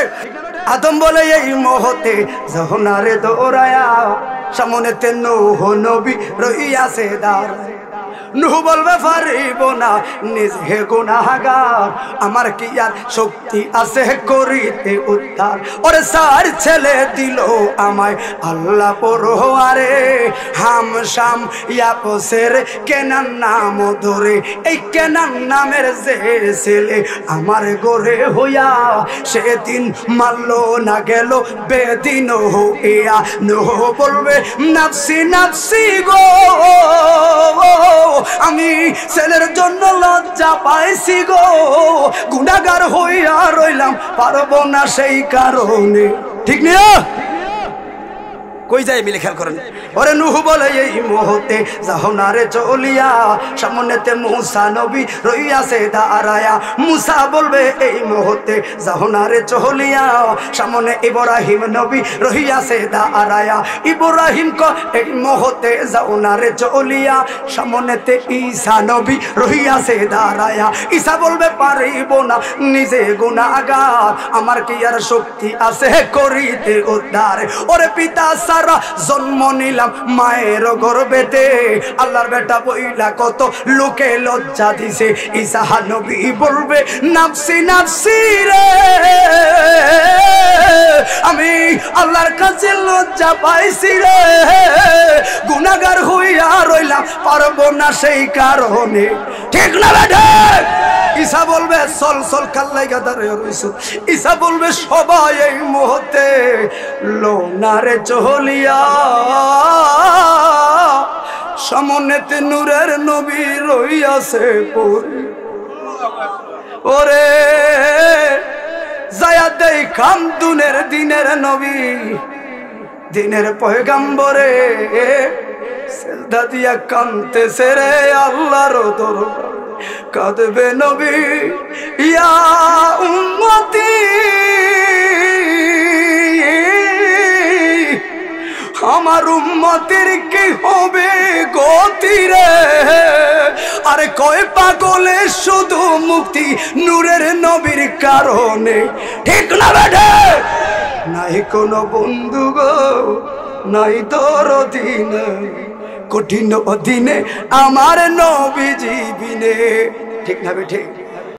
আদম বলে এই মুহূর্তে যহনারে দৌড়ায়া, সামনেতে নূহ নবী রইয়াছে দাঁড়ায়। নূহ বলবে পারিব না, নিজে গুনাহগার, আমার কি আর শক্তি আছে করিতে উদ্ধার? ওরে সার ছেলে দিল আমায় আল্লাহ পরোয়ারে, হাম শাম ইয়াপসের কেনান নাম ধরে, এই কেনান নামের যে ছেলে আমার গোরে হইয়া, সেদিন মারল না গেল বেদিন হইয়া। নূহ বলবে নাফসি নাফসি গো, আমি ছেলের জন্য লজ্জা পাইছি গো, গুনাহগার হইয়া রইলাম, পারবো না সেই কারণে। ঠিক না? কই যায় মিলে খেয়াল করেন। ওরে নূহ বলে এই মুহূর্তে যাহনারে চলিয়া, সামনেতে মুসা নবী রইয়াছে দাঁড়ায়া। মুসা বলবে এই মুহূর্তে যাহনারে চলিয়া, সামনে ইব্রাহিম নবী রইয়াছে দাঁড়ায়া। ইব্রাহিম ক এই মুহূর্তে যাহনারে চলিয়া, সামনেতে ঈসা নবী রইয়াছে দাঁড়ায়া। ঈসা বলবে পারিব না, নিজে গুনাহগার, আমার কি আর শক্তি আছে করিতে উদ্ধার? ওরে পিতা সারা জন্ম নিলাম মায়ের গর্ভেতে, আল্লাহর বেটা বইলা কত লোকে লজ্জা দিছে। ঈসা নবী বলবে নাফসি নাফসি রে, আমি আল্লাহর কাছে লজ্জা পাইছি রে, গুনাহগার হইয়া রইলাম, পারবো না সেই কারণে। ঠিক না বেটা? ঈসা বলবে চল চল, কাল্লাই গাদারে রইছো। ঈসা বলবে সবাই এই মুহূর্তে লোনারে চলিয়া, সামনেতে নূরের নবী রইয়াছে পড়ি। ওরে যায়া দেখাম দুনের দিনের নবী, দিনের পয়গাম্বরে, সেজদা দিয়া কাঁদতেছে রে আল্লাহর দরবারে। কাঁদবে নবী ইয়া উম্মতি, আমার উম্মতের কি হবে গতি রে? আরে কয় পাগলে শুধু মুক্তি নূরের নবীর কারণে। ঠিক না বেঠে? নাই কোনো বন্ধু গো, নাই তোর দিনে, কঠিন দিনে আমার নবীজি বিনে। ঠিক না বেঠে?